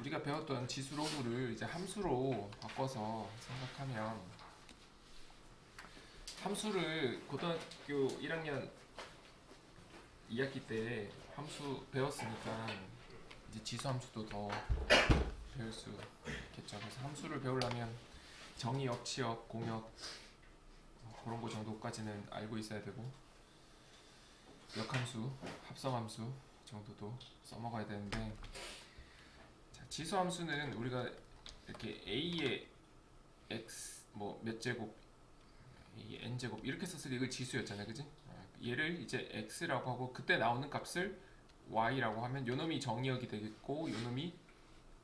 우리가 배웠던 지수 로그를 이제 함수로 바꿔서 생각하면, 함수를 고등학교 1학년 2학기 때 함수 배웠으니까 이제 지수 함수도 더 배울 수 있겠죠. 그래서 함수를 배우려면 정의역, 치역, 공역 그런 거 정도까지는 알고 있어야 되고, 역함수, 합성함수 정도도 써먹어야 되는데, 자, 지수함수는 우리가 이렇게 a의 x 뭐 몇 제곱, n 제곱 이렇게 썼을 때 이걸 지수였잖아요, 그지? 얘를 이제 x라고 하고 그때 나오는 값을 y라고 하면 요놈이 정의역이 되겠고 요놈이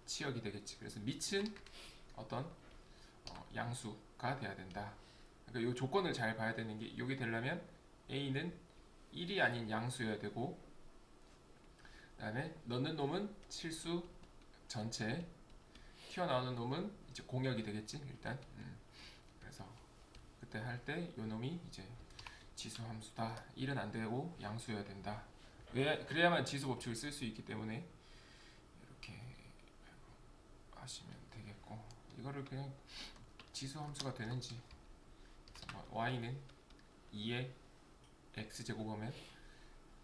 치역이 되겠지. 그래서 밑은 어떤 양수가 돼야 된다. 그러니까 이 조건을 잘 봐야 되는 게, 이게 되려면 a는 1이 아닌 양수여야 되고, 그 다음에 넣는 놈은 실수 전체, 튀어나오는 놈은 이제 공역이 되겠지 일단. 그래서 그때 할 때 요 놈이 이제 지수 함수다. 1은 안 되고 양수여야 된다. 왜? 그래야만 지수 법칙을 쓸 수 있기 때문에 이렇게 하시면 되겠고, 이거를 그냥 지수 함수가 되는지, y는 2의 x제곱하면,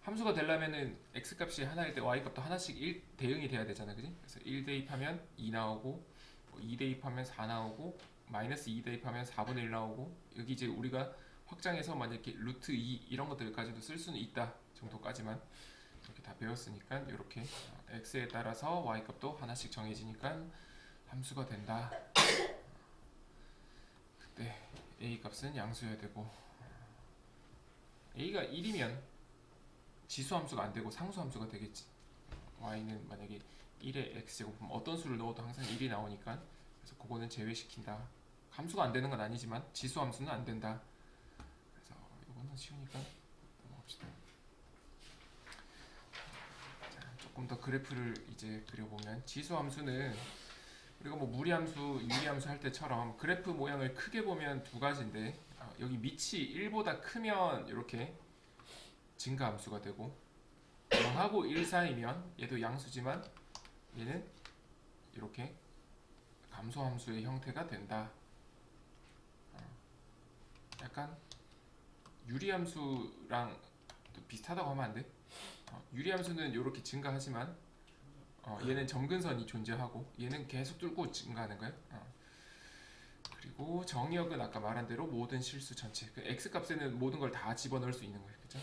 함수가 되려면은 x값이 하나일 때 y값도 하나씩 1 대응이 돼야 되잖아, 그지? 그래서 1 대입하면 2 나오고, 2 대입하면 4 나오고, 마이너스 2 대입하면 4분의 1 나오고, 여기 이제 우리가 확장해서 만약에 루트 2 이런 것들까지도 쓸 수는 있다 정도까지만 이렇게 다 배웠으니까, 이렇게 x에 따라서 y값도 하나씩 정해지니까 함수가 된다. 그때 a 값은 양수여야 되고, a가 1이면 지수함수가 안 되고 상수함수가 되겠지. y는 만약에 1의 x제곱하면 어떤 수를 넣어도 항상 1이 나오니까, 그래서 그거는 제외시킨다. 함수가 안 되는 건 아니지만 지수함수는 안 된다. 그래서 이거는 쉬우니까 넘어갑시다. 자, 조금 더 그래프를 이제 그려보면, 지수함수는 우리가 뭐 무리함수, 유리함수 할 때처럼 그래프 모양을 크게 보면 두 가지인데, 여기 밑이 1보다 크면 이렇게 증가함수가 되고, 0하고 1 사이면 얘도 양수지만 얘는 이렇게 감소함수의 형태가 된다. 약간 유리함수랑 또 비슷하다고 하면 안 돼? 유리함수는 이렇게 증가하지만 얘는 점근선이 존재하고 얘는 계속 뚫고 증가하는 거예요. 그리고 정의역은 아까 말한 대로 모든 실수 전체, 그 x값에는 모든 걸 다 집어넣을 수 있는 거예요, 그죠?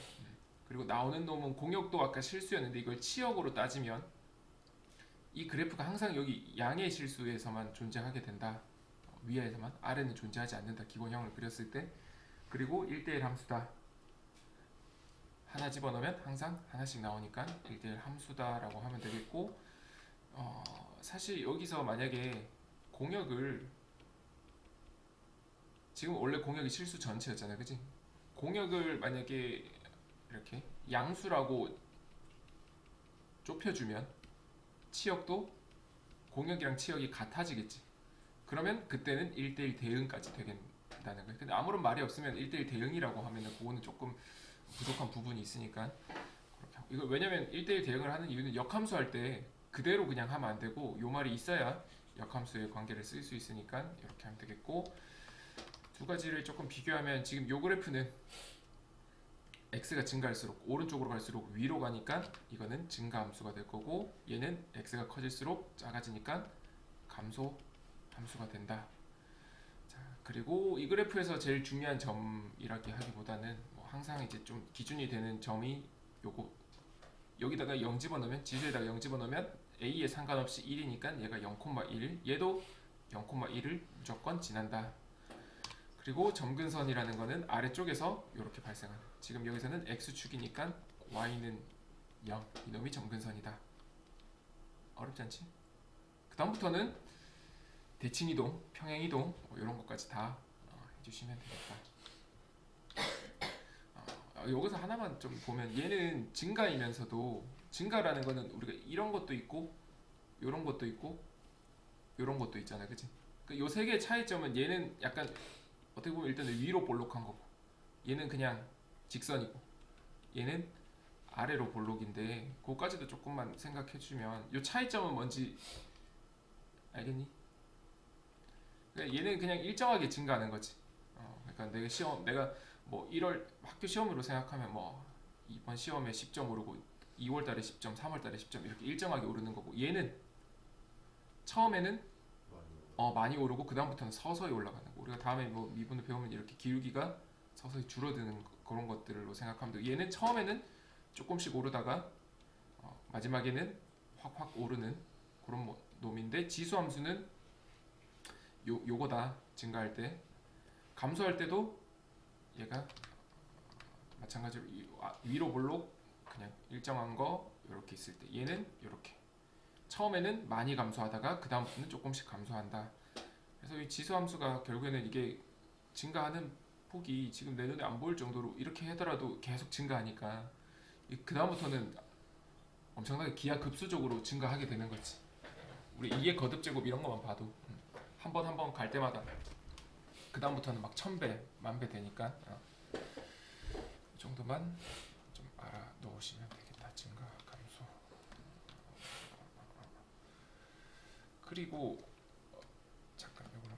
그리고 나오는 놈은 공역도 아까 실수였는데 이걸 치역으로 따지면 이 그래프가 항상 여기 양의 실수에서만 존재하게 된다. 위에서만, 아래는 존재하지 않는다. 기본형을 그렸을 때. 그리고 1대1 함수다. 하나 집어넣으면 항상 하나씩 나오니까 1대1 함수다라고 하면 되겠고, 사실 여기서 만약에 공역을, 지금 원래 공역이 실수 전체였잖아요, 그지? 공역을 만약에 이렇게 양수라고 좁혀주면 치역도 공역이랑 치역이 같아지겠지. 그러면 그때는 1대1 대응까지 되겠다는 거예요. 근데 아무런 말이 없으면 1대1 대응이라고 하면은 그거는 조금 부족한 부분이 있으니까 그렇게 하고. 이거 왜냐면 1대1 대응을 하는 이유는 역함수 할 때 그대로 그냥 하면 안 되고 요 말이 있어야 역함수의 관계를 쓸 수 있으니까 이렇게 하면 되겠고, 두 가지를 조금 비교하면 지금 요 그래프는 x가 증가할수록 오른쪽으로 갈수록 위로 가니까 이거는 증가함수가 될 거고, 얘는 x가 커질수록 작아지니까 감소함수가 된다. 자, 그리고 이 그래프에서 제일 중요한 점이라기 하기보다는 뭐 항상 이제 좀 기준이 되는 점이 요거, 여기다가 0 집어넣으면, 지수에다가 0 집어넣으면 a에 상관없이 1이니까 얘가 0,1, 얘도 0,1을 무조건 지난다. 그리고 점근선이라는 거는 아래쪽에서 이렇게 발생하는, 지금 여기서는 x축이니까 y는 0, 이놈이 점근선이다. 어렵지 않지? 그 다음부터는 대칭이동, 평행이동 뭐 이런 것까지 다 해주시면 되겠다. 여기서 하나만 좀 보면, 얘는 증가이면서도, 증가라는 거는 우리가 이런 것도 있고 이런 것도 있고 이런 것도 있잖아, 그치? 요 세 개의 차이점은, 얘는 약간 어떻게 보면 일단 위로 볼록한 거고, 얘는 그냥 직선이고, 얘는 아래로 볼록인데, 그거까지도 조금만 생각해 주면, 요 차이점은 뭔지 알겠니? 그러니까 얘는 그냥 일정하게 증가하는 거지. 그러니까 내가 뭐 1월 학교 시험으로 생각하면 뭐 이번 시험에 10점 오르고 2월 달에 10점, 3월 달에 10점 이렇게 일정하게 오르는 거고, 얘는 처음에는 많이 오르고 그 다음부터는 서서히 올라가는 거. 우리가 다음에 뭐 미분을 배우면 이렇게 기울기가 서서히 줄어드는 그런 것들로 생각하면 돼. 얘는 처음에는 조금씩 오르다가 마지막에는 확확 오르는 그런 놈인데, 지수함수는 요거다. 증가할 때. 감소할 때도 얘가 마찬가지로 위로 볼록 그냥 일정한 거 이렇게 있을 때, 얘는 이렇게 처음에는 많이 감소하다가 그 다음부터는 조금씩 감소한다. 그래서 이 지수함수가 결국에는 이게 증가하는 폭이 지금 내 눈에 안 보일 정도로 이렇게 하더라도 계속 증가하니까 그 다음부터는 엄청나게 기하급수적으로 증가하게 되는 거지. 우리 2의 거듭제곱 이런 것만 봐도 한 번 한 번 갈 때마다 그 다음부터는 막 1000배, 10,000배 되니까 이 정도만 좀 알아 놓으시면 되겠다. 증가, 감소. 그리고 잠깐 이거는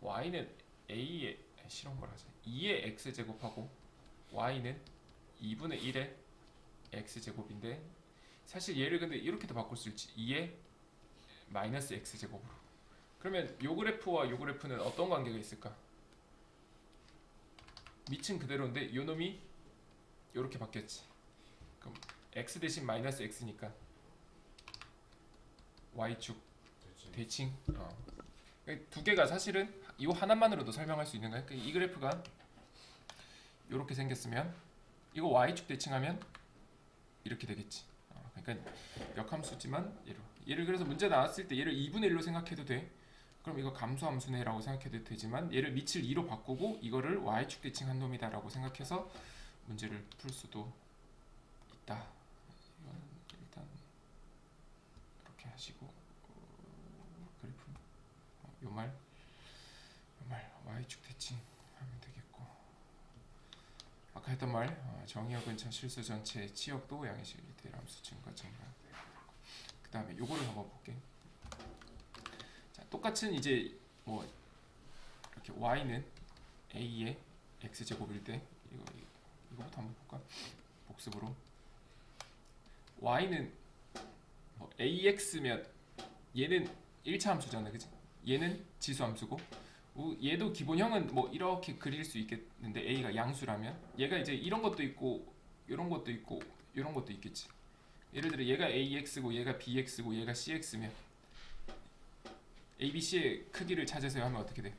y는 a의 실험 걸 하자. 2의 x 제곱하고 y는 2분의 1의 x 제곱인데, 사실 얘를 근데 이렇게도 바꿀 수 있지. 2의 마이너스 x 제곱으로. 그러면 요 그래프와 요 그래프는 어떤 관계가 있을까? 밑은 그대로인데 요 놈이 요렇게 바뀌었지. 그럼 x 대신 마이너스 x니까 y축 대칭. 두 개가 사실은 이 하나만으로도 설명할 수 있는 거야. 이 그래프가 이렇게 생겼으면 이거 y축 대칭하면 이렇게 되겠지. 그러니까 역함수지만 얘를 그래서 문제 나왔을 때 얘를 2분의 1로 생각해도 돼. 그럼 이거 감소함수네라고 생각해도 되지만, 얘를 밑을 2로 바꾸고 이거를 y축 대칭한 놈이다라고 생각해서 문제를 풀 수도 있다. 이거는 일단 이렇게 하시고, 그래프 요말 y축 대칭하면 되겠고, 아까 했던 말 정의역은 실수 전체 치역도 양의식 대람수 증가 증가. 그 다음에 요거를 한번 볼게. 자, 똑같은 이제 뭐 이렇게 y는 a의 x 제곱일 때 이거부터 한번 볼까? 복습으로 y는 뭐 ax면 얘는 1차 함수잖아, 그치? 얘는 지수 함수고, 얘도 기본형은 뭐 이렇게 그릴 수 있겠는데, a가 양수라면 얘가 이제 이런 것도 있고 이런 것도 있고 이런 것도 있겠지. 예를 들어 얘가 ax고 얘가 bx고 얘가 cx면 a, b, c의 크기를 찾으세요 하면 어떻게 돼?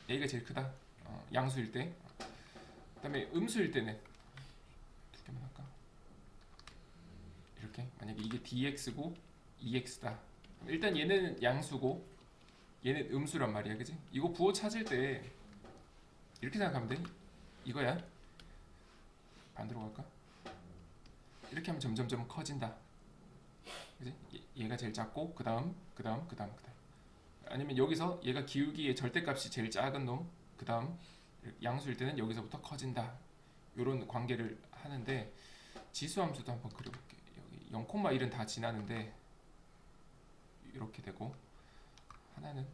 a가 제일 크다. 양수일 때. 그 다음에 음수일 때는 두 개만 할까? 이렇게 만약에 이게 dx고 ex다. 일단 얘는 양수고 얘는 음수란 말이야, 그지? 이거 부호 찾을 때 이렇게 생각하면 돼. 이거야. 반대로 갈까? 이렇게 하면 점점점 커진다, 그지? 얘가 제일 작고 그 다음. 아니면 여기서 얘가 기울기의 절대값이 제일 작은 놈, 그 다음 양수일 때는 여기서부터 커진다. 요런 관계를 하는데, 지수함수도 한번 그려볼게. 여기 0,1은 다 지나는데 이렇게 되고, 하나는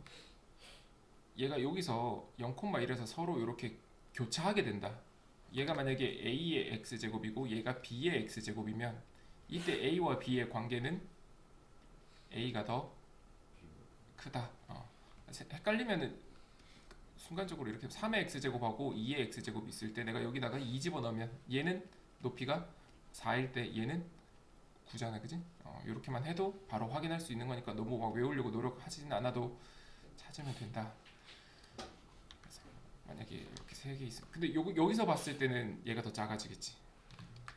얘가 여기서 0,1에서 서로 이렇게 교차하게 된다. 얘가 만약에 a의 x제곱이고 얘가 b의 x제곱이면 이때 a와 b의 관계는 a가 더 크다. 헷갈리면은 순간적으로 이렇게 3의 x제곱하고 2의 x제곱이 있을 때 내가 여기다가 2 집어넣으면 얘는 높이가 4일 때 얘는 9잖아, 그지? 이렇게만 해도 바로 확인할 수 있는 거니까 너무 막 외우려고 노력하지는 않아도 찾으면 된다. 그래서 만약에 이렇게 3개 있어. 근데 여기서 봤을 때는 얘가 더 작아지겠지.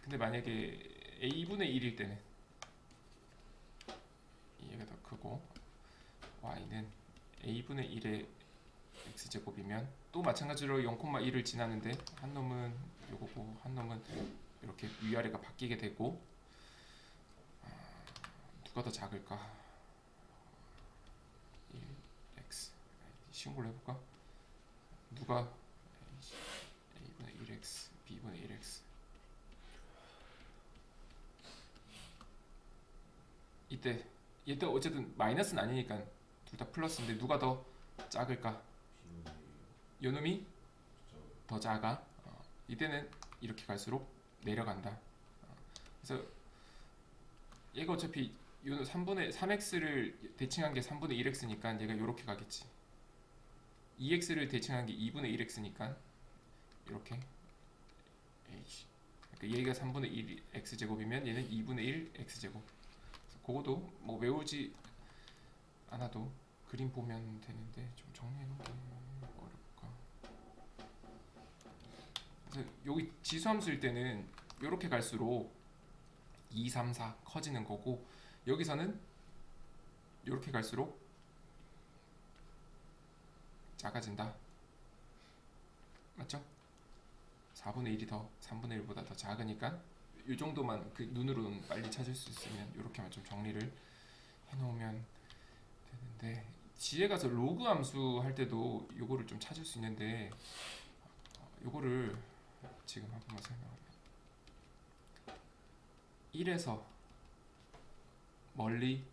근데 만약에 a분의 1일 때는 얘가 더 크고 y는 a분의 1의 x제곱이면 또 마찬가지로 0,1을 지나는데 한 놈은 요거고 한 놈은 이렇게 위아래가 바뀌게 되고, 누가 더 작을까? 1x. 쉬운 걸로 해볼까? 누가 a분의 1x, b분의 1x. 이때 얘도 어쨌든 마이너스는 아니니까 둘 다 플러스인데 누가 더 작을까? 요놈이 더 작아. 이때는 이렇게 갈수록 내려간다. 그래서 얘가 어차피 요 3분의 3x를 대칭한 게 3분의 1x니까 얘가 이렇게 가겠지. 2x를 대칭한 게 2분의 1x니까 이렇게. 그러니까 얘가 3분의 1 x제곱이면 얘는 2분의 1 x제곱. 그거도 뭐 외우지 않아도 그림 보면 되는데 좀 정리해놓기 어렵을까. 그래서 여기 지수함수일 때는 이렇게 갈수록 2, 3, 4 커지는 거고, 여기서는 이렇게 갈수록 작아진다. 맞죠? 4분의 1이 더 3분의 1보다 더 작으니까 이 정도만 그 눈으로는 빨리 찾을 수 있으면 이렇게만 좀 정리를 해놓으면 되는데, 지에 가서 로그 함수 할 때도 요거를 좀 찾을 수 있는데, 요거를 지금 한 번만 설명하면 1에서 멀리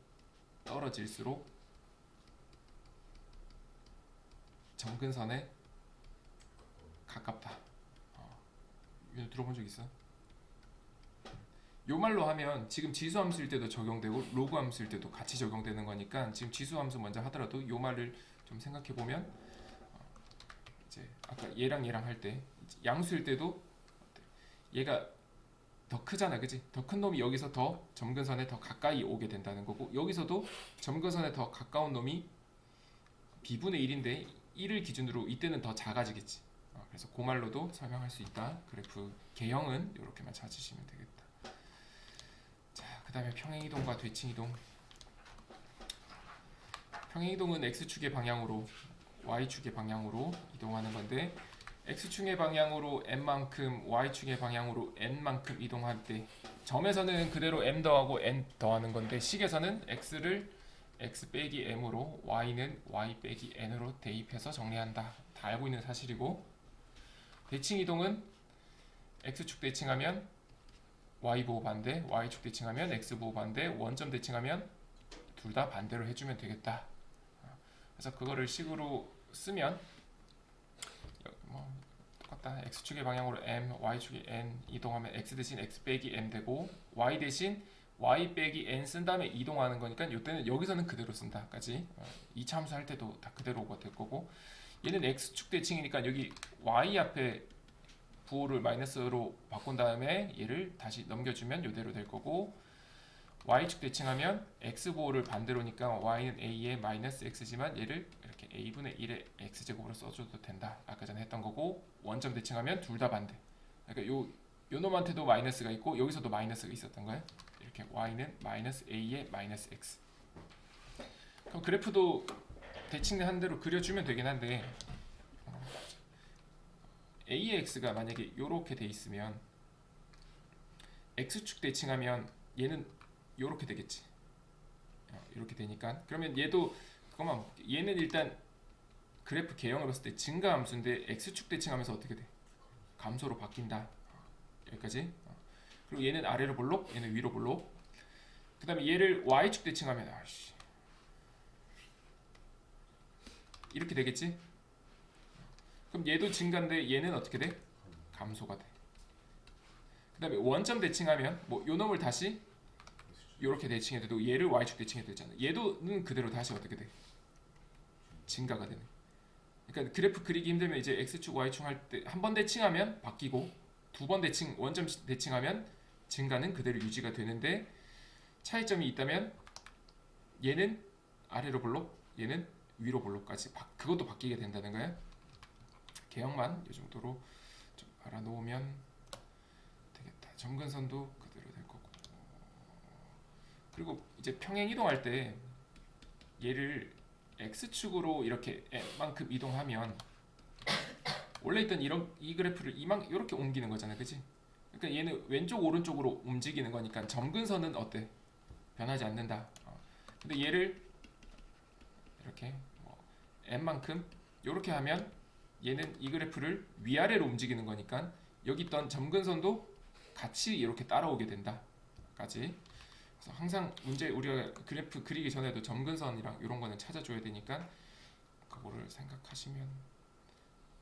떨어질수록 점근선에 가깝다. 이거 들어본 적 있어? 요 말로 하면 지금 지수함수일 때도 적용되고 로그 함수일 때도 같이 적용되는 거니까, 지금 지수함수 먼저 하더라도 요 말을 좀 생각해 보면, 이제 아까 얘랑 할 때 양수일 때도 얘가 더 크잖아, 그지? 더 큰 놈이 여기서 더 점근선에 더 가까이 오게 된다는 거고, 여기서도 점근선에 더 가까운 놈이 b분의 1인데 1을 기준으로 이때는 더 작아지겠지. 그래서 그 말로도 설명할 수 있다. 그래프 개형은 이렇게만 찾으시면 되겠다. 자, 그 다음에 평행이동과 되칭이동. 평행이동은 x축의 방향으로 y축의 방향으로 이동하는 건데, x축의 방향으로 m만큼 y축의 방향으로 n만큼 이동할 때 점에서는 그대로 m 더하고 n 더하는 건데, 식에서는 x를 x 빼기 m으로 y는 y 빼기 n으로 대입해서 정리한다. 다 알고 있는 사실이고, 대칭 이동은 x축 대칭하면 y보호 반대, y축 대칭하면 x보호 반대, 원점 대칭하면 둘 다 반대로 해주면 되겠다. 그래서 그거를 식으로 쓰면 뭐 똑같다. x축의 방향으로 m, y축의 n 이동하면 x 대신 x 빼기 m 되고, y 대신 y 빼기 n 쓴 다음에 이동하는 거니까 이때는 여기서는 그대로 쓴다까지. 2차 함수 할 때도 다 그대로가 될 거고, 얘는 x축 대칭이니까 여기 y 앞에 부호를 마이너스로 바꾼 다음에 얘를 다시 넘겨주면 이대로 될 거고, y축 대칭하면 x부호를 반대로니까 y는 a의 마이너스 x지만 얘를 이렇게 a분의 1의 x제곱으로 써줘도 된다. 아까 전에 했던 거고, 원점 대칭하면 둘 다 반대. 그러니까 요 놈한테도 마이너스가 있고 여기서도 마이너스가 있었던 거예요. 이렇게 y는 마이너스 a의 마이너스 x. 그럼 그래프도 대칭한 대로 그려주면 되긴 한데, a의 x가 만약에 이렇게 돼 있으면 x축 대칭하면 얘는 이렇게 되겠지. 이렇게 되니까 그러면 얘도 그것만, 얘는 일단 그래프 개형을 봤을 때 증가함수인데 x축 대칭하면서 어떻게 돼? 감소로 바뀐다. 여기까지. 그리고 얘는 아래로 볼록, 얘는 위로 볼록. 그 다음에 얘를 y축 대칭하면 이렇게 되겠지? 그럼 얘도 증가인데 얘는 어떻게 돼? 감소가 돼. 그 다음에 원점 대칭하면 뭐 요 놈을 다시 이렇게 대칭해도 얘를 y축 대칭해도 되잖아. 얘도는 그대로 다시 어떻게 돼? 증가가 되네. 그러니까 그래프 그리기 힘들면 이제 x축 y축 할 때 한 번 대칭하면 바뀌고, 두 번 대칭 원점 대칭하면 증가는 그대로 유지가 되는데, 차이점이 있다면 얘는 아래로 볼록, 얘는 위로 볼록까지 그것도 바뀌게 된다는 거야. 개형만 이 정도로 좀 알아놓으면 되겠다. 점근선도 그대로 될 거고. 그리고 이제 평행 이동할 때 얘를 x축으로 이렇게 n만큼 이동하면 원래 있던 이 그래프를 이렇게 옮기는 거잖아, 그치? 그러니까 얘는 왼쪽 오른쪽으로 움직이는 거니까 점근선은 어때? 변하지 않는다. 근데 얘를 이렇게 n만큼 이렇게 하면 얘는 이 그래프를 위아래로 움직이는 거니까 여기 있던 점근선도 같이 이렇게 따라오게 된다 까지. 그래서 항상 문제 우리가 그래프 그리기 전에도 점근선이랑 이런 거는 찾아줘야 되니까 그거를 생각하시면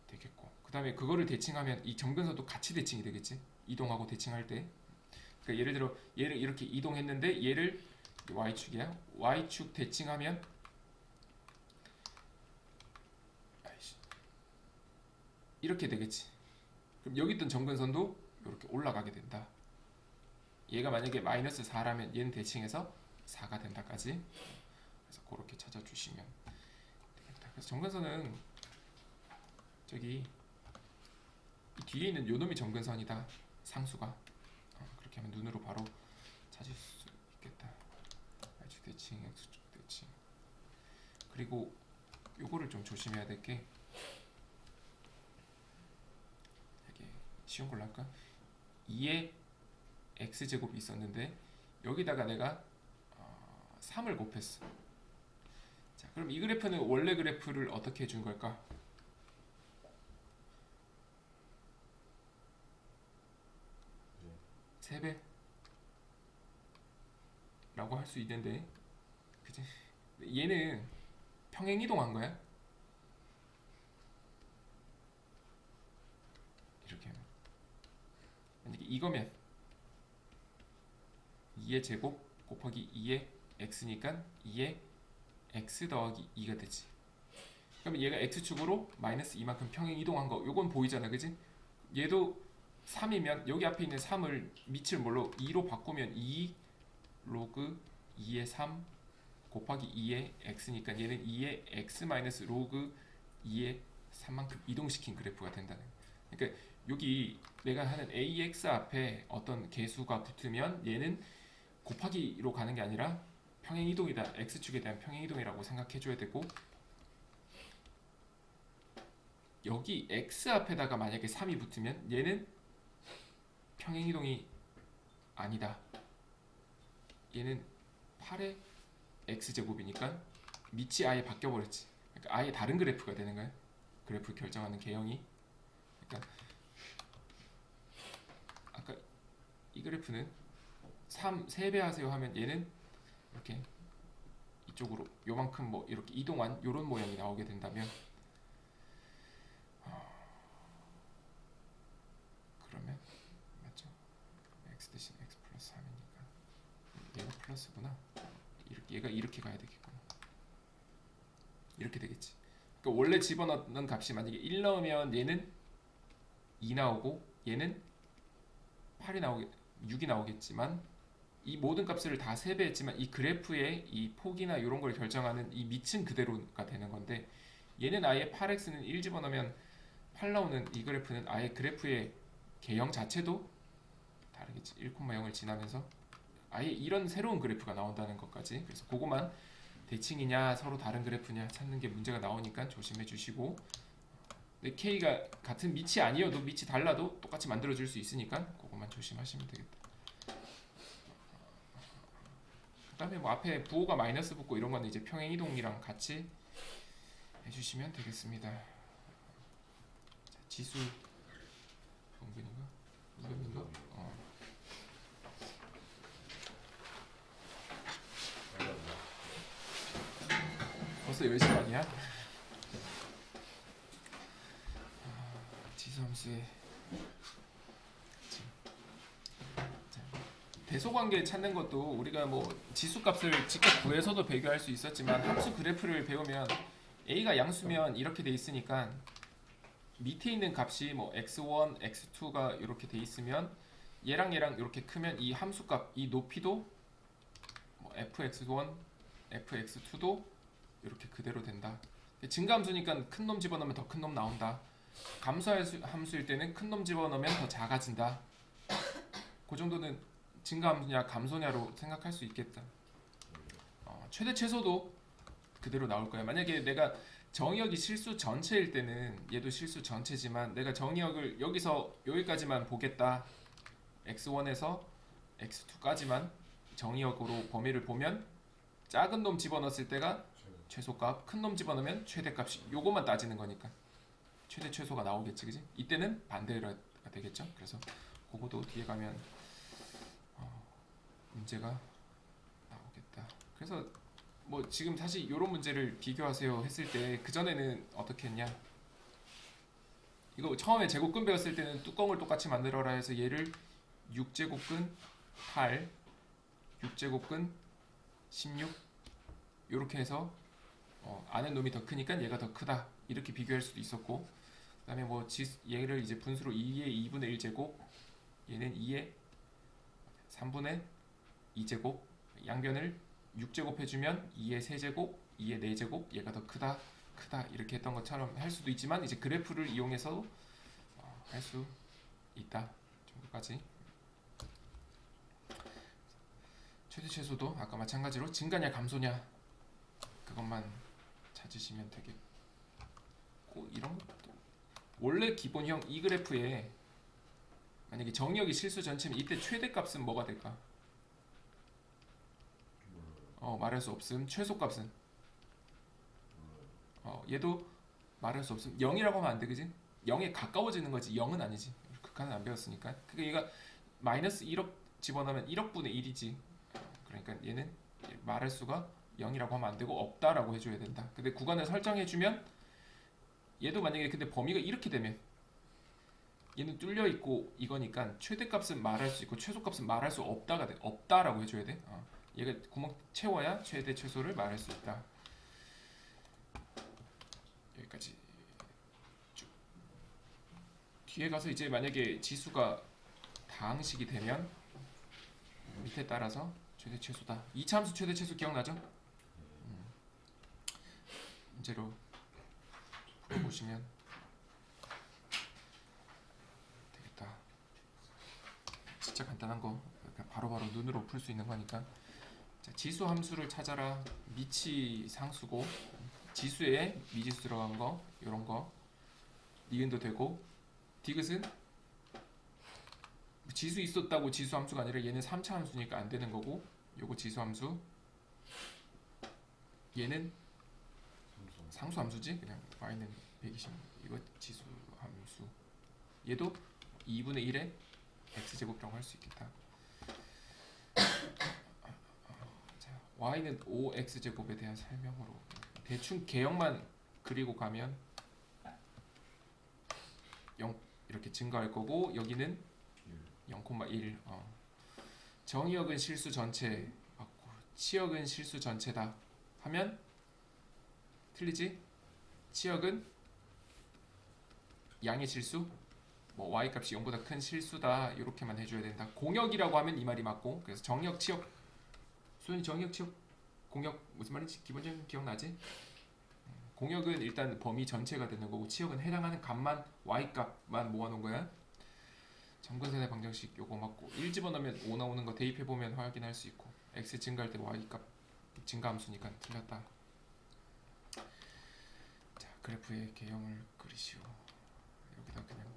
되겠고, 그 다음에 그거를 대칭하면 이 점근선도 같이 대칭이 되겠지. 이동하고 대칭할 때. 그러니까 예를 들어 얘를 이렇게 이동했는데 얘를 y축이야. y축 대칭하면 이렇게 되겠지. 그럼 여기 있던 점근선도 이렇게 올라가게 된다. 얘가 만약에 마이너스 4라면 얘는 대칭해서 4가 된다까지. 그래서 그렇게 찾아주시면 되겠다. 그래서 점근선은 저기 이 뒤에 있는 요놈이 점근선이다. 상수가. 그렇게 하면 눈으로 바로 찾을 수 있겠다. y축 대칭, x축 대칭. 그리고 요거를 좀 조심해야 될 게, 이게 쉬운 걸로 할까? 2의 x제곱이 있었는데 여기다가 내가 3을 곱했어. 자, 그럼 이 그래프는 원래 그래프를 어떻게 해준 걸까? 3배 라고 할 수 있는데, 그치? 얘는 평행이동한 거야. 이렇게 하면 만약에 이거면 2의 제곱 곱하기 2의 x니까 2의 x 더하기 2가 되지. 그러면 얘가 x축으로 마이너스 2만큼 평행 이동한 거, 요건 보이잖아, 그지? 얘도 3이면 여기 앞에 있는 3을 밑을 뭘로 2로 바꾸면 2 로그 2의 3 곱하기 2의 x니까 얘는 2의 x 마이너스 로그 2의 3만큼 이동시킨 그래프가 된다는 거야. 그러니까 여기 내가 하는 ax 앞에 어떤 개수가 붙으면 얘는 곱하기로 가는 게 아니라 평행이동이다. x축에 대한 평행이동이라고 생각해줘야 되고, 여기 x 앞에다가 만약에 3이 붙으면 얘는 평행이동이 아니다. 얘는 8의 x제곱이니까 밑이 아예 바뀌어버렸지. 그러니까 아예 다른 그래프가 되는 거야. 그래프를 결정하는 개형이. 그러니까 아까 이 그래프는 3배 하세요 하면 얘는 이렇게 이쪽으로 요만큼 뭐 이렇게 이동한 요런 모양이 나오게 된다면, 그러면 맞죠? x 대신 x 플러스 3이니까 얘가 플러스구나. 얘가 이렇게 가야 되겠구나. 이렇게 되겠지. 그러니까 원래 집어넣는 값이 만약에 1 넣으면 얘는 2 나오고 얘는 8이 나오게 6이 나오겠지만, 이 모든 값을 다 3배 했지만 이 그래프의 이 폭이나 이런 걸 결정하는 이 밑은 그대로가 되는 건데, 얘는 아예 8x는 1 집어넣으면 8 나오는 이 그래프는 아예 그래프의 개형 자체도 다르겠지. 1,0을 지나면서 아예 이런 새로운 그래프가 나온다는 것까지. 그래서 그거만 대칭이냐 서로 다른 그래프냐 찾는 게 문제가 나오니까 조심해 주시고, 근데 k가 같은 밑이 아니어도 밑이 달라도 똑같이 만들어 줄 수 있으니까 그것만 조심하시면 되겠다. 그 다음에 뭐 앞에 부호가 마이너스 붙고 이런 거는 이제 평행이동이랑 같이 해주시면 되겠습니다. 자, 지수 은근인가? 은근인가? 벌써 10시 반이야? 지수함수의 대소관계 찾는 것도 우리가 뭐 지수값을 직접 구해서도 배교할 수 있었지만, 함수 그래프를 배우면 a가 양수면 이렇게 돼 있으니까 밑에 있는 값이 뭐 x1, x2가 이렇게 돼 있으면 얘랑 얘랑 이렇게 크면 이 함수값, 이 높이도 뭐 fx1, fx2도 이렇게 그대로 된다. 증가함수니까 큰 놈 집어넣으면 더 큰 놈 나온다. 감소함수일 때는 큰 놈 집어넣으면 더 작아진다. 그 정도는 증가함수냐 감소냐로 생각할 수 있겠다. 최대 최소도 그대로 나올 거야. 만약에 내가 정의역이 실수 전체일 때는 얘도 실수 전체지만 내가 정의역을 여기서 여기까지만 보겠다. x1에서 x2까지만 정의역으로 범위를 보면 작은 놈 집어넣었을 때가 최소값, 큰 놈 집어넣으면 최대값이, 요것만 따지는 거니까 최대 최소가 나오겠지, 그지? 이때는 반대가 되겠죠. 그래서 그것도 뒤에 가면 문제가 그래서 뭐 지금 사실 이런 문제를 비교하세요 했을 때 그전에는 어떻게 했냐, 이거 처음에 제곱근 배웠을 때는 뚜껑을 똑같이 만들어라 해서 얘를 6제곱근 8, 6제곱근 16 이렇게 해서 아는 놈이 더 크니까 얘가 더 크다 이렇게 비교할 수도 있었고, 그 다음에 뭐 얘를 이제 분수로 2의 2분의 1제곱, 얘는 2의 3분의 2제곱, 양변을 6제곱 해주면 2의 세제곱, 2의 4제곱, 얘가 더 크다 이렇게 했던 것처럼 할 수도 있지만, 이제 그래프를 이용해서 할 수 있다 정도까지. 최대 최소도 아까 마찬가지로 증가냐 감소냐 그것만 찾으시면 되겠고, 이런 것도 원래 기본형 이 그래프에 만약에 정의역이 실수 전체면 이때 최대값은 뭐가 될까? 말할 수 없음. 최소값은 얘도 말할 수 없음. 0이라고 하면 안 돼, 그지? 0에 가까워지는 거지 0은 아니지. 극한은 안 배웠으니까. 그러니까 얘가 마이너스 1억 집어넣으면 1억분의 1이지. 그러니까 얘는 말할 수가 0이라고 하면 안 되고 없다라고 해줘야 된다. 근데 구간을 설정해주면 얘도 만약에 근데 범위가 이렇게 되면 얘는 뚫려 있고 이거니까 최대값은 말할 수 있고 최소값은 말할 수 없다가 돼. 없다라고 해줘야 돼. 얘가 구멍 채워야 최대 최소를 말할 수 있다. 여기까지 쭉. 뒤에 가서 이제 만약에 지수가 다항식이 되면 밑에 따라서 최대 최소다. 이차함수 최대 최소 기억나죠? 문제로 풀어보시면 되겠다. 진짜 간단한 거 바로바로 눈으로 풀 수 있는 거니까. 자, 지수 함수를 찾아라. 미치 상수고 지수에 미지수 들어간 거 이런 거 니은도 되고, 디귿은 지수 있었다고 지수 함수가 아니라 얘는 3차 함수니까 안 되는 거고, 요거 지수 함수, 얘는 상수 함수지. 그냥 y는 120, 이거 지수 함수, 얘도 2분의 1의 x제곱이라고 할 수 있겠다. 자, y는 5x제곱에 대한 설명으로 대충 개형만 그리고 가면 0 이렇게 증가할 거고, 여기는 0,1. 정의역은 실수 전체 맞고 치역은 실수 전체다 하면 틀리지? 치역은 양의 실수, 뭐 y 값이 0보다 큰 실수다 이렇게만 해줘야 된다. 공역이라고 하면 이 말이 맞고, 그래서 정역, 치역, 수현이 정역, 치역, 공역 무슨 말인지 기본적인 기억나지? 공역은 일단 범위 전체가 되는 거고, 치역은 해당하는 값만 y 값만 모아놓은 거야. 점근선의 방정식 요거 맞고, 1 집어넣으면 5 나오는 거 대입해보면 확인할 수 있고, x 증가할 때 y 값 증가함수니까 틀렸다. 자, 그래프의 개형을 그리시오. 여기다 그냥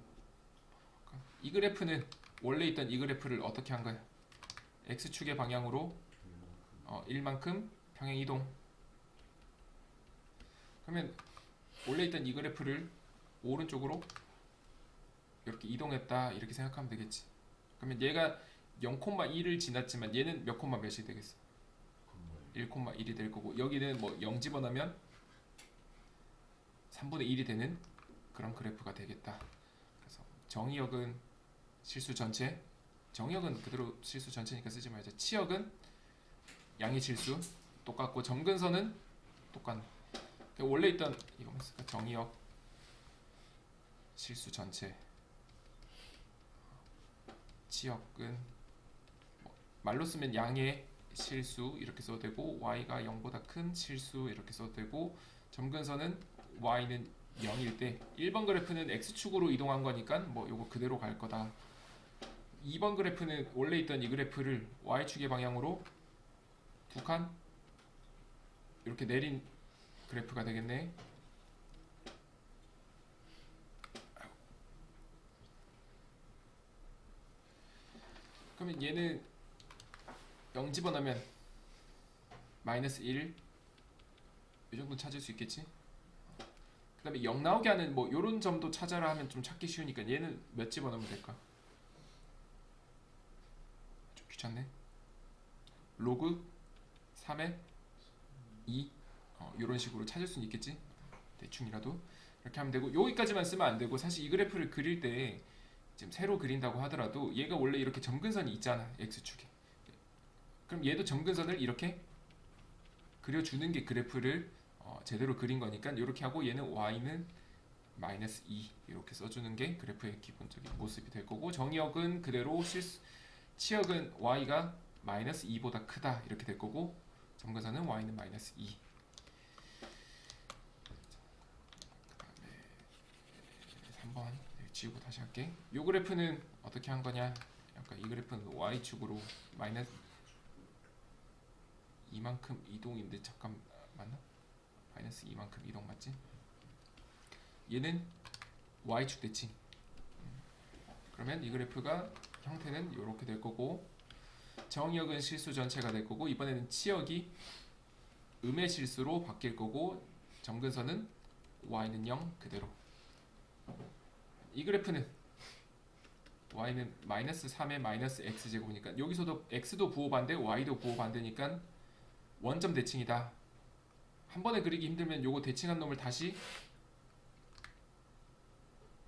이 그래프는 원래 있던 이 그래프를 어떻게 한 거야? x축의 방향으로 1만큼 평행 이동. 그러면 원래 있던 이 그래프를 오른쪽으로 이렇게 이동했다 이렇게 생각하면 되겠지. 그러면 얘가 0,1을 지났지만 얘는 몇 콤마 몇이 되겠어? 1,1이 될 거고, 여기는 뭐 0 집어넣으면 3분의 1이 되는 그런 그래프가 되겠다. 그래서 정의역은 실수 전체, 정의역은 그대로 실수 전체니까 쓰지 말자. 치역은 양의 실수 똑같고, 점근선은 똑같네. 원래 있던 이거 뭐였을까? 정의역 실수 전체, 치역은 말로 쓰면 양의 실수 이렇게 써도 되고, y가 0보다 큰 실수 이렇게 써도 되고, 점근선은 y는 0일 때 1번 그래프는 x축으로 이동한 거니까 뭐 요거 그대로 갈 거다. 2번 그래프는 원래 있던 이 그래프를 y축의 방향으로 두 칸 이렇게 내린 그래프가 되겠네. 그러면 얘는 0 집어넣으면 마이너스 1, 이 정도 찾을 수 있겠지. 그 다음에 0 나오게 하는 뭐 요런 점도 찾아라 하면 좀 찾기 쉬우니까 얘는 몇 집어넣으면 될까? 좀 귀찮네. 로그 3의 2 이런 식으로 찾을 수는 있겠지. 대충이라도 이렇게 하면 되고 여기까지만 쓰면 안 되고 사실 이 그래프를 그릴 때 지금 새로 그린다고 하더라도 얘가 원래 이렇게 점근선이 있잖아 x축에. 그럼 얘도 점근선을 이렇게 그려주는 게 그래프를 제대로 그린 거니까 이렇게 하고 얘는 y는 마이너스 2 이렇게 써주는 게 그래프의 기본적인 모습이 될 거고 정의역은 그대로 치역은 y가 마이너스 2보다 크다 이렇게 될 거고 점근선은 y는 마이너스 2. 그 다음에 3번 지우고 다시 할게. 이 그래프는 어떻게 한 거냐? 약간 이 그래프는 y축으로 마이너스 이만큼 이동인데 잠깐 맞나? 마이너스 이만큼 이동 맞지? 얘는 y축 대칭. 그러면 이 그래프가 형태는 이렇게 될 거고 정역은 실수 전체가 될 거고 이번에는 치역이 음의 실수로 바뀔 거고 점근선은 y는 0 그대로. 이 그래프는 y는 마이너스 3의 마이너스 x제곱이니까 여기서도 x도 부호반대 y도 부호반대니까 원점 대칭이다. 한 번에 그리기 힘들면 요거 대칭한 놈을 다시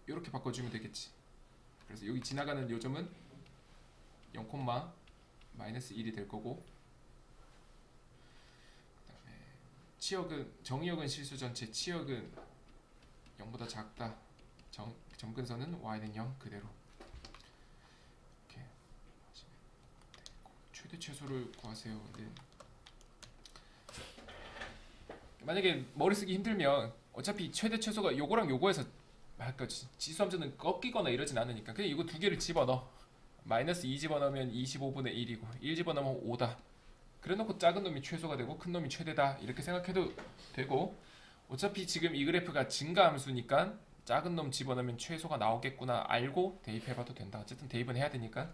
이렇게 바꿔주면 되겠지. 그래서 여기 지나가는 요점은 0, 마이너스 1이 될 거고 그다음에 치역은 정의역은 실수 전체 치역은 0보다 작다. 점근선은 y는 0 그대로. 이렇게 하시면 되고 최대 최소를 구하세요. 근데 만약에 머리 쓰기 힘들면 어차피 최대 최소가 요거랑 요거에서 할까 지수함수는 꺾이거나 이러진 않으니까 그냥 이거 두 개를 집어넣어. 마이너스 2 집어넣으면 25분의 1이고 1 집어넣으면 5다. 그래놓고 작은 놈이 최소가 되고 큰 놈이 최대다 이렇게 생각해도 되고 어차피 지금 이 그래프가 증가함수니까 작은 놈 집어넣으면 최소가 나오겠구나 알고 대입해봐도 된다. 어쨌든 대입은 해야 되니까.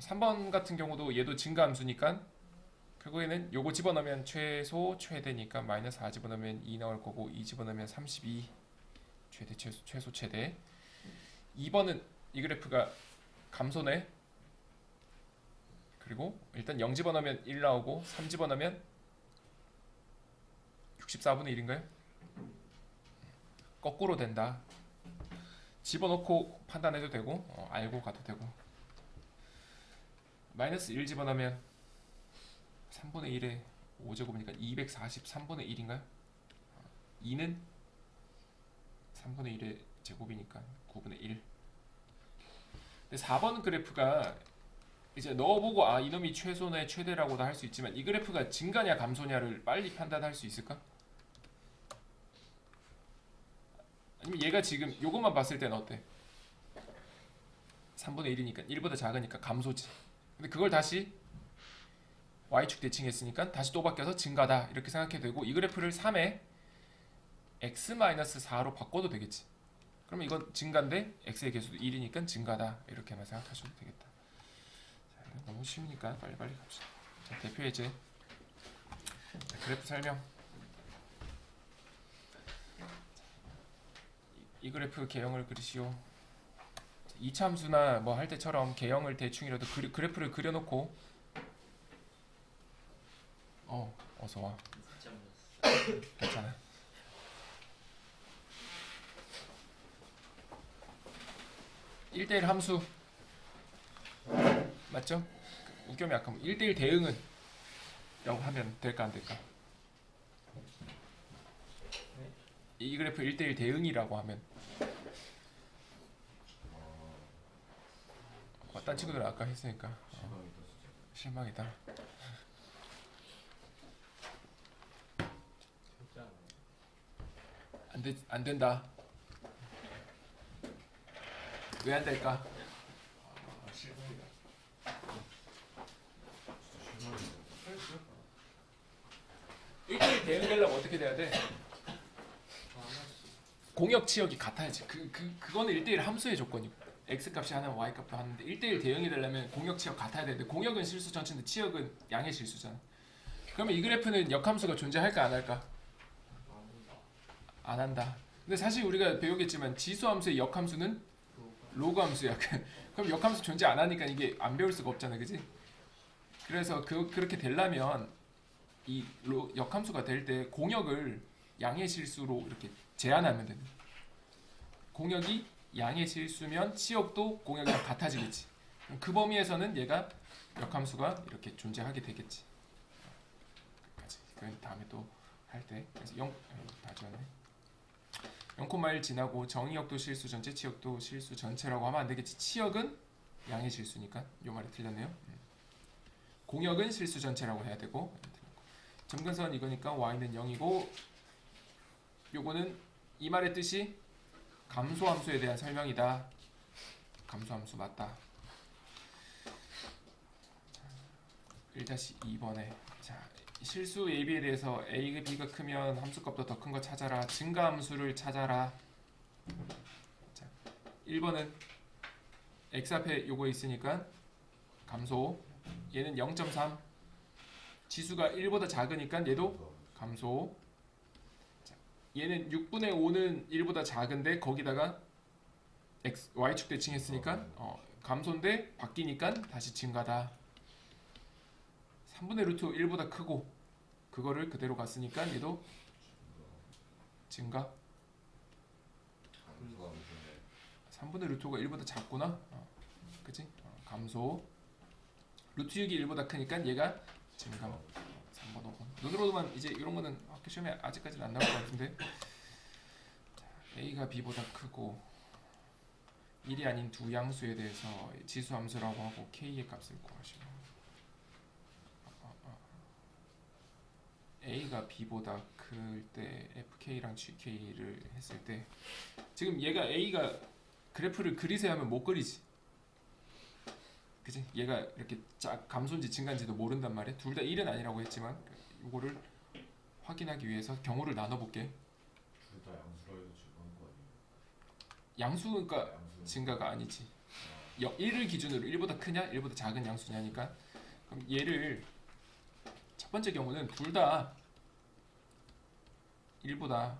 3번 같은 경우도 얘도 증가함수니까 그거에는 요거 집어넣으면 최소 최대니까 마이너스 4 집어넣으면 2 나올 거고 2 집어넣으면 32 최대 최소 최대. 2번은 이 그래프가 감소네. 그리고 일단 0 집어넣으면 1 나오고 3 집어넣으면 64분의 1인가요? 거꾸로 된다. 집어넣고 판단해도 되고 알고 가도 되고. 마이너스 1 집어넣으면 3분의 1에 5제곱이니까 243분의 1인가요? 2는 3분의 1의 제곱이니까 9분의 1. 근데 4번 그래프가 이제 넣어보고 아 이놈이 최소네 최대라고도 할 수 있지만 이 그래프가 증가냐 감소냐를 빨리 판단할 수 있을까? 아니면 얘가 지금 요것만 봤을 때는 어때? 3분의 1이니까 1보다 작으니까 감소지. 근데 그걸 다시 y축 대칭했으니까 다시 또 바뀌어서 증가다 이렇게 생각해도 되고 이 그래프를 3에 x-4로 바꿔도 되겠지. 그러면 이건 증가인데 x의 개수도 1이니까 증가다 이렇게만 생각하셔도 되겠다. 자, 이건 너무 쉬우니까 빨리빨리 갑시다. 자, 대표 예제. 자, 그래프 설명. 이 그래프 개형을 그리시오. 이차함수나 뭐 할 때처럼 개형을 대충이라도 그래프를 그려놓고 어서 와. 괜찮아. (1대1) 함수 맞죠? 우겸이 아까 1대1 대응은 라고 하면 될까 안 될까? 이 그래프 1대1 대응이라고 하면 딴 친구들 아까 했으니까 실망이다. 안 된다. 왜 안 될까? 1대1 대응되려면 어떻게 돼야 돼? 공역 치역이 같아야지. 그거는 1대1 함수의 조건이고 x값이 하나면 y값도 하는데 1대1 대응이 되려면 공역 치역 같아야 되는데 공역은 실수 전체인데 치역은 양의 실수잖아. 그러면 이 그래프는 역함수가 존재할까 안 할까? 안 한다. 근데 사실 우리가 배우겠지만 지수함수의 역함수는 로그 함수야. 그럼 역함수 존재 안 하니까 이게 안 배울 수가 없잖아, 그지? 그래서 그렇게 되려면 이 역함수가 될 때 공역을 양의 실수로 이렇게 제한하면 되는 거야. 공역이 양의 실수면 치역도 공역이랑 같아지겠지. 그 범위에서는 얘가 역함수가 이렇게 존재하게 되겠지. 끝까지. 그건 다음에 또 할 때. 그래서 다 지웠네. 0,1 지나고 정의역도 실수 전체, 치역도 실수 전체라고 하면 안 되겠지. 치역은 양의 실수니까 요 말이 틀렸네요. 공역은 실수 전체라고 해야 되고, 점근선 이거니까 y는 0이고, 요거는 이 말의 뜻이 감소함수에 대한 설명이다. 감소함수 맞다. 1-2번에 자, 실수 A, B에 대해서 A가 B가 크면 함수값도 더 큰 거 찾아라. 증가함수를 찾아라. 자, 1번은 x 앞에 요거 있으니까 감소. 얘는 0.3. 지수가 1보다 작으니까 얘도 감소. 자, 얘는 6분의 5는 1보다 작은데 거기다가 y축 대칭했으니까 감소인데 바뀌니까 다시 증가다. 3분의 루트 1보다 크고 그거를 그대로 갔으니까 얘도 증가. 3분의 루트가 1보다 작구나. 그치? 감소. 루트 6이 1보다 크니까 얘가 증가. 3번, 5번. 눈으로만 이제 이런 거는 학교 시험에 아직까지는 안 나올 것 같은데. 자, A가 B보다 크고 1이 아닌 두 양수에 대해서 지수함수라고 하고 K의 값을 구하시고 A가 B보다 클 때 FK랑 GK를 했을 때 지금 얘가 A가 그래프를 그리세요 하면 못 그리지. 그치? 얘가 이렇게 감소인지 증가인지도 모른단 말이야. 둘 다 1은 아니라고 했지만 이거를 확인하기 위해서 경우를 나눠볼게. 둘 다 양수로 해도 증가한 거 아니에요? 양수니까 양수. 증가가 아니지. 1을 기준으로 1보다 크냐 1보다 작은 양수냐니까. 그럼 얘를 첫 번째 경우는 둘 다 1보다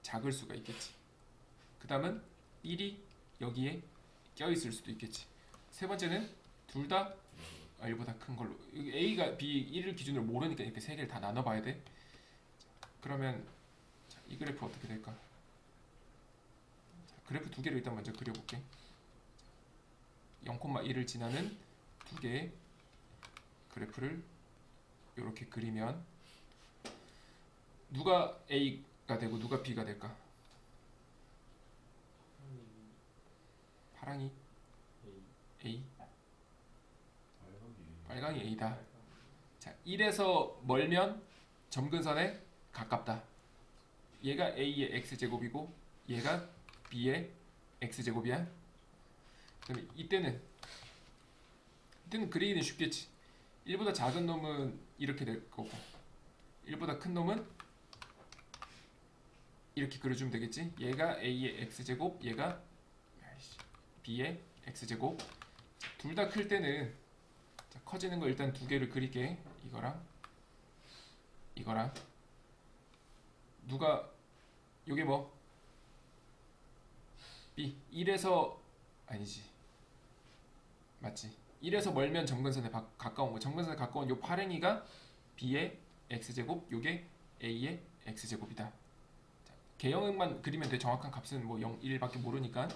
작을 수가 있겠지. 그 다음은 1이 여기에 껴있을 수도 있겠지. 세 번째는 둘 다 1보다 큰 걸로. A가 B 1을 기준으로 모르니까 이렇게 세 개를 다 나눠봐야 돼. 그러면 이 그래프 어떻게 될까? 그래프 두 개를 일단 먼저 그려볼게. 0,1을 지나는 두 개의 그래프를 이렇게 그리면 누가 A가 되고 누가 B가 될까? 파랑이 A, 빨강이 A다. 자, 1에서 멀면 점근선에 가깝다. 얘가 A의 X제곱이고 얘가 B의 X제곱이야. 그럼 이때는 그리기는 쉽겠지. 1보다 작은 놈은 이렇게 될 거고 1보다 큰 놈은 이렇게 그려주면 되겠지. 얘가 A의 X제곱, 얘가 B의 X제곱. 둘 다 클 때는 자, 커지는 거 일단 두 개를 그릴게. 이거랑 누가 요게 뭐 B 1에서 아니지 맞지. 1에서 멀면 점근선에 가까운 거. 점근선에 가까운 요 파랭이가 B의 X제곱, 요게 A의 X제곱이다. 자, 개형만 그리면 돼. 정확한 값은 뭐 0, 1밖에 모르니까.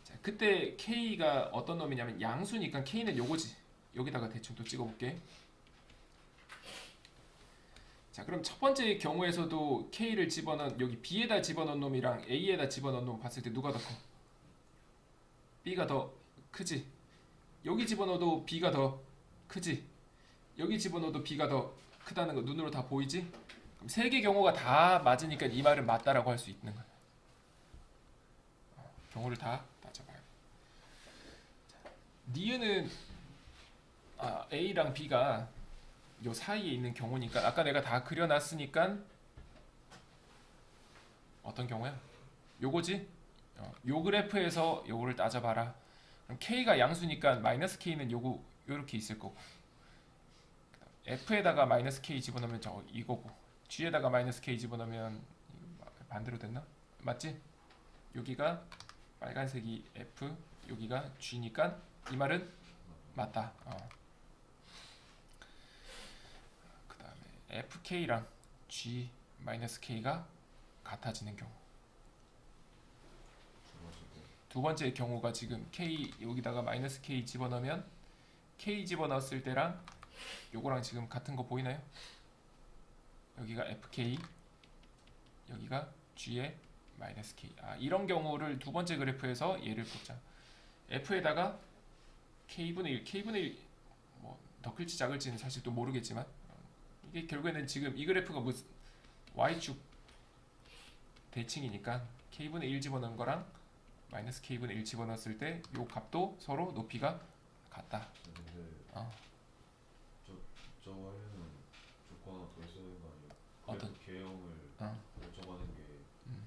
자, 그때 K가 어떤 놈이냐면 양수니까 K는 요거지. 여기다가 대충 또 찍어볼게. 자, 그럼 첫 번째 경우에서도 K를 집어넣은 여기 B에다 집어넣은 놈이랑 A에다 집어넣은 놈 봤을 때 누가 더 커? B가 더 크지. 여기 집어넣어도 B가 더 크지. 여기 집어넣어도 B가 더 크다는 거 눈으로 다 보이지? 그럼 세 개 경우가 다 맞으니까 이 말은 맞다라고 할 수 있는 거야. 경우를 다 따져봐요. 니은은 A랑 B가 요 사이에 있는 경우니까 아까 내가 다 그려놨으니까 어떤 경우야? 요거지? 요 그래프에서 요거를 따져봐라. 그럼 K가 양수니까 마이너스 K는 요렇게 있을 거고 F에다가 마이너스 K 집어넣으면 이거고 G에다가 마이너스 K 집어넣으면 반대로 됐나? 맞지? 여기가 빨간색이 F 여기가 G니까 이 말은 맞다. 그 다음에 fk랑 g 마이너스 k가 같아지는 경우. 두 번째 거. 두 번째 경우가 지금 k 여기다가 마이너스 k 집어넣으면 k 집어넣었을 때랑 요거랑 지금 같은 거 보이나요? 여기가 fk, 여기가 g의 마이너스 k. 이런 경우를 두 번째 그래프에서 얘를 보자. f에다가 k분의 1, k분의 1 뭐 더 클지 작을지는 사실 또 모르겠지만 이게 결국에는 지금 이 그래프가 무슨 y축 대칭이니까 k분의 1 집어넣은 거랑 마이너스 k분의 1 집어넣었을 때 요 값도 서로 높이가 같다. 근데 어. 저거 하려면 조건 하나 더 있어야 되는 거 아니에요? 어떤? 그래프 개형을 결정하는 게 음.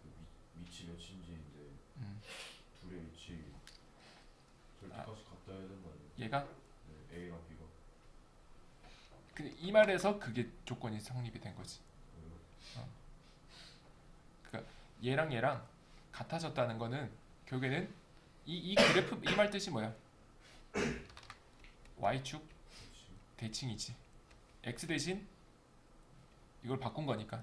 그 위치 몇인지인데 음. 둘의 위치 절대값이 같다 해야 되는 거 아니에요? 얘가 네, A랑 B가. 근데 이 말에서 그게 조건이 성립이 된 거지. 왜요? 그러니까 얘랑 같아졌다는 거는 결국에는 이 그래프 이 말 뜻이 뭐야? y축 그렇지. 대칭이지. x 대신 이걸 바꾼 거니까.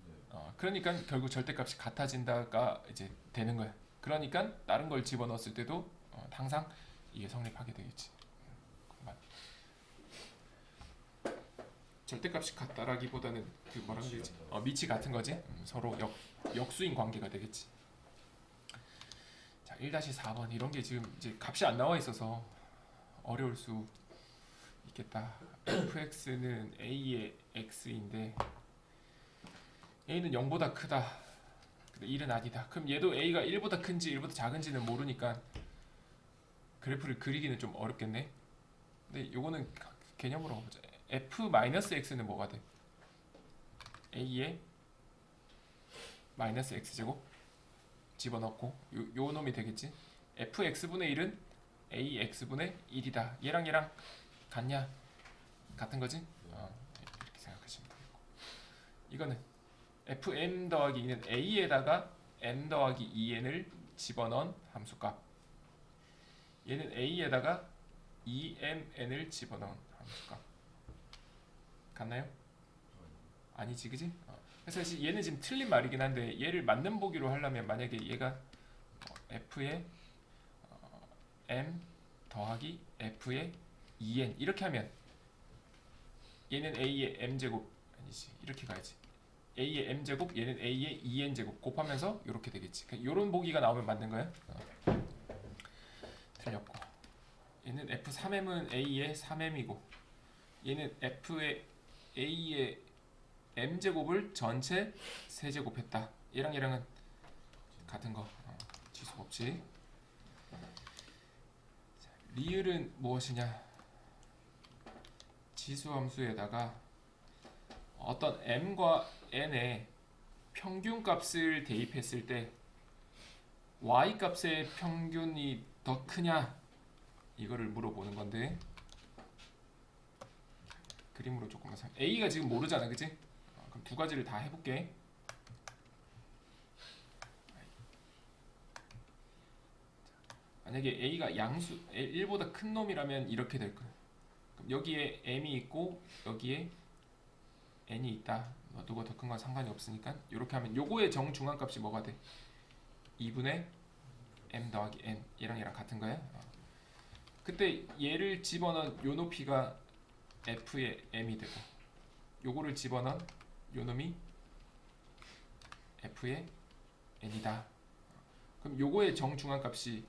네. 그러니까 결국 절대값이 같아진다가 이제 되는 거야. 그러니까 다른 걸 집어넣었을 때도 항상 이게 성립하게 되겠지. 그만. 절대값이 같다라기보다는 그 뭐라 위치 그러지? 같다. 밑이 같은 거지. 서로 역수인 관계가 되겠지. 자, 1-4번 이런 게 지금 이제 값이 안 나와 있어서 어려울 수 있겠다. fx는 a의 x인데 a는 0보다 크다. 근데 1은 아니다. 그럼 얘도 a가 1보다 큰지 1보다 작은지는 모르니까 그래프를 그리기는 좀 어렵겠네. 근데 요거는 개념으로 보자. f-x는 뭐가 돼? a의 마이너스 x제곱 집어넣고 요 놈이 되겠지. fx분의 1은 ax분의 1이다. 얘랑 같냐? 같은 거지? 이렇게 생각하시면 되겠고. 이거는 fm 더하기 2는 a에다가 m 더하기 2n을 집어넣은 함수값. 얘는 a에다가 2mn을 집어넣은 함수값. 같나요? 아니지, 그지? 그래서 사실 얘는 지금 틀린 말이긴 한데 얘를 맞는 보기로 하려면 만약에 얘가 f의 m 더하기 f의 2n 이렇게 하면 얘는 a의 m제곱 아니지 이렇게 가야지. a의 m제곱 얘는 a의 2n제곱 곱하면서 이렇게 되겠지. 이런 보기가 나오면 맞는 거야. 틀렸고 얘는 f3m은 a의 3m이고 얘는 f의 a의 m제곱을 전체 세제곱했다. 얘랑은 같은 거. 지수 없지. 리을은 무엇이냐? 지수 함수에다가 어떤 m과 n의 평균값을 대입했을 때 y 값의 평균이 더 크냐? 이거를 물어보는 건데 그림으로 조금만 a가 지금 모르잖아, 그치? 그럼 두 가지를 다 해볼게. 만약에 a가 양수 1보다 큰 놈이라면 이렇게 될 거야. 그럼 여기에 m이 있고 여기에 n이 있다. 누가 더 큰 건 상관이 없으니까 이렇게 하면 요거의 정중앙값이 뭐가 돼? 2분의 m 더하기 n. 얘랑 같은 거야. 그때 얘를 집어넣은 요 높이가 f의 m이 되고 요거를 집어넣은 요 놈이 f의 n이다. 그럼 요거의 정중앙값이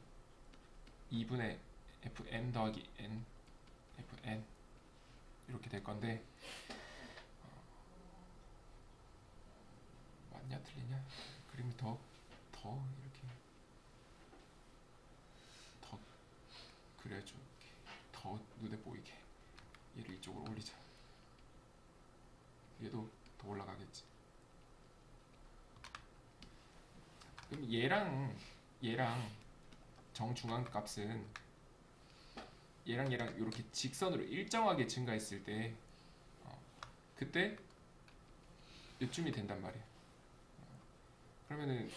2분의 fm 더하기 n fn 이렇게 될 건데 맞냐 틀리냐? 그림이 더 이렇게 더 그려줘. 더 눈에 보이게 얘를 이쪽으로 올리자. 얘도 더 올라가겠지. 그럼 얘랑 정중앙 값은 얘랑 이렇게 직선으로 일정하게 증가했을 때 그때 요쯤이 된단 말이야. 그러면은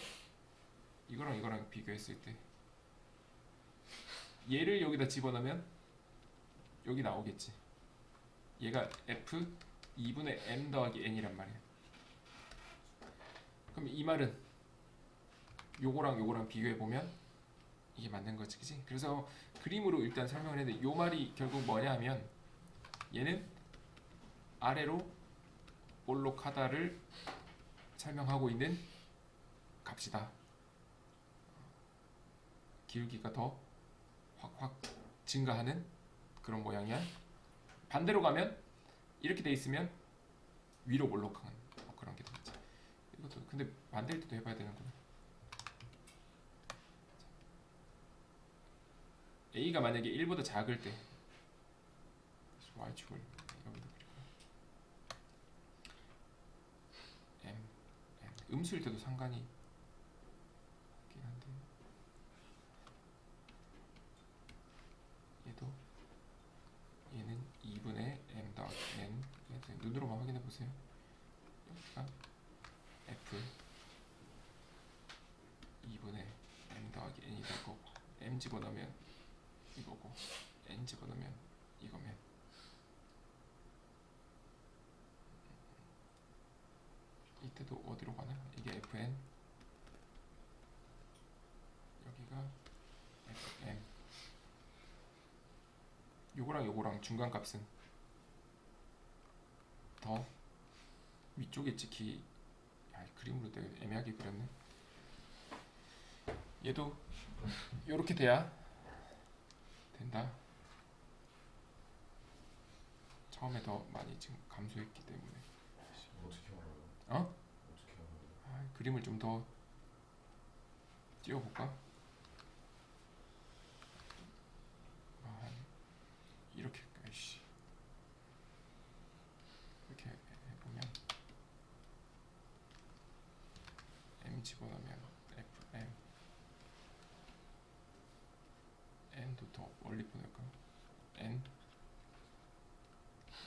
이거랑 비교했을 때 얘를 여기다 집어넣으면 여기 나오겠지. 얘가 f 2분의 m 더하기 n이란 말이야. 그럼 이 말은 요거랑 요거랑 비교해 보면 이게 맞는 거지, 그치? 그래서 그림으로 일단 설명을 했는데 요 말이 결국 뭐냐면 얘는 아래로 볼록하다를 설명하고 있는 값이다. 기울기가 더 확확 증가하는 그런 모양이야. 반대로 가면 이렇게 돼 있으면 위로 볼록한 뭐 그런 게 되겠지. 이것도 근데 반대일 때도 해봐야 되는구나. A가 만약에 1보다 작을 때 Y축을 여기다 그리고 M, 음수일 때도 상관이 없긴 한데 얘는 2분의 M 더하기 N. 눈으로만 확인해 보세요. 여기가 F 2분의 M 더하기 N이 될 거고, M 집어넣으면 이거고, N 집어넣으면 이거면 이때도 어디로 가나? 이게 FN, 여기가 FM. 요거랑 요거랑 중간값은 더 위쪽에 찍히. 그림으로 되게 애매하게 그렸네. 얘도 요렇게 돼야 된다. 처음에 더 많이 지금 감소했기 때문에. 어떻게 알아요? 어? 어떻게 알아요? 그림을 좀 더 띄워볼까? 이렇게 이렇게 해보면 M 집어넣으면 FM, N도 더 멀리 보낼까? N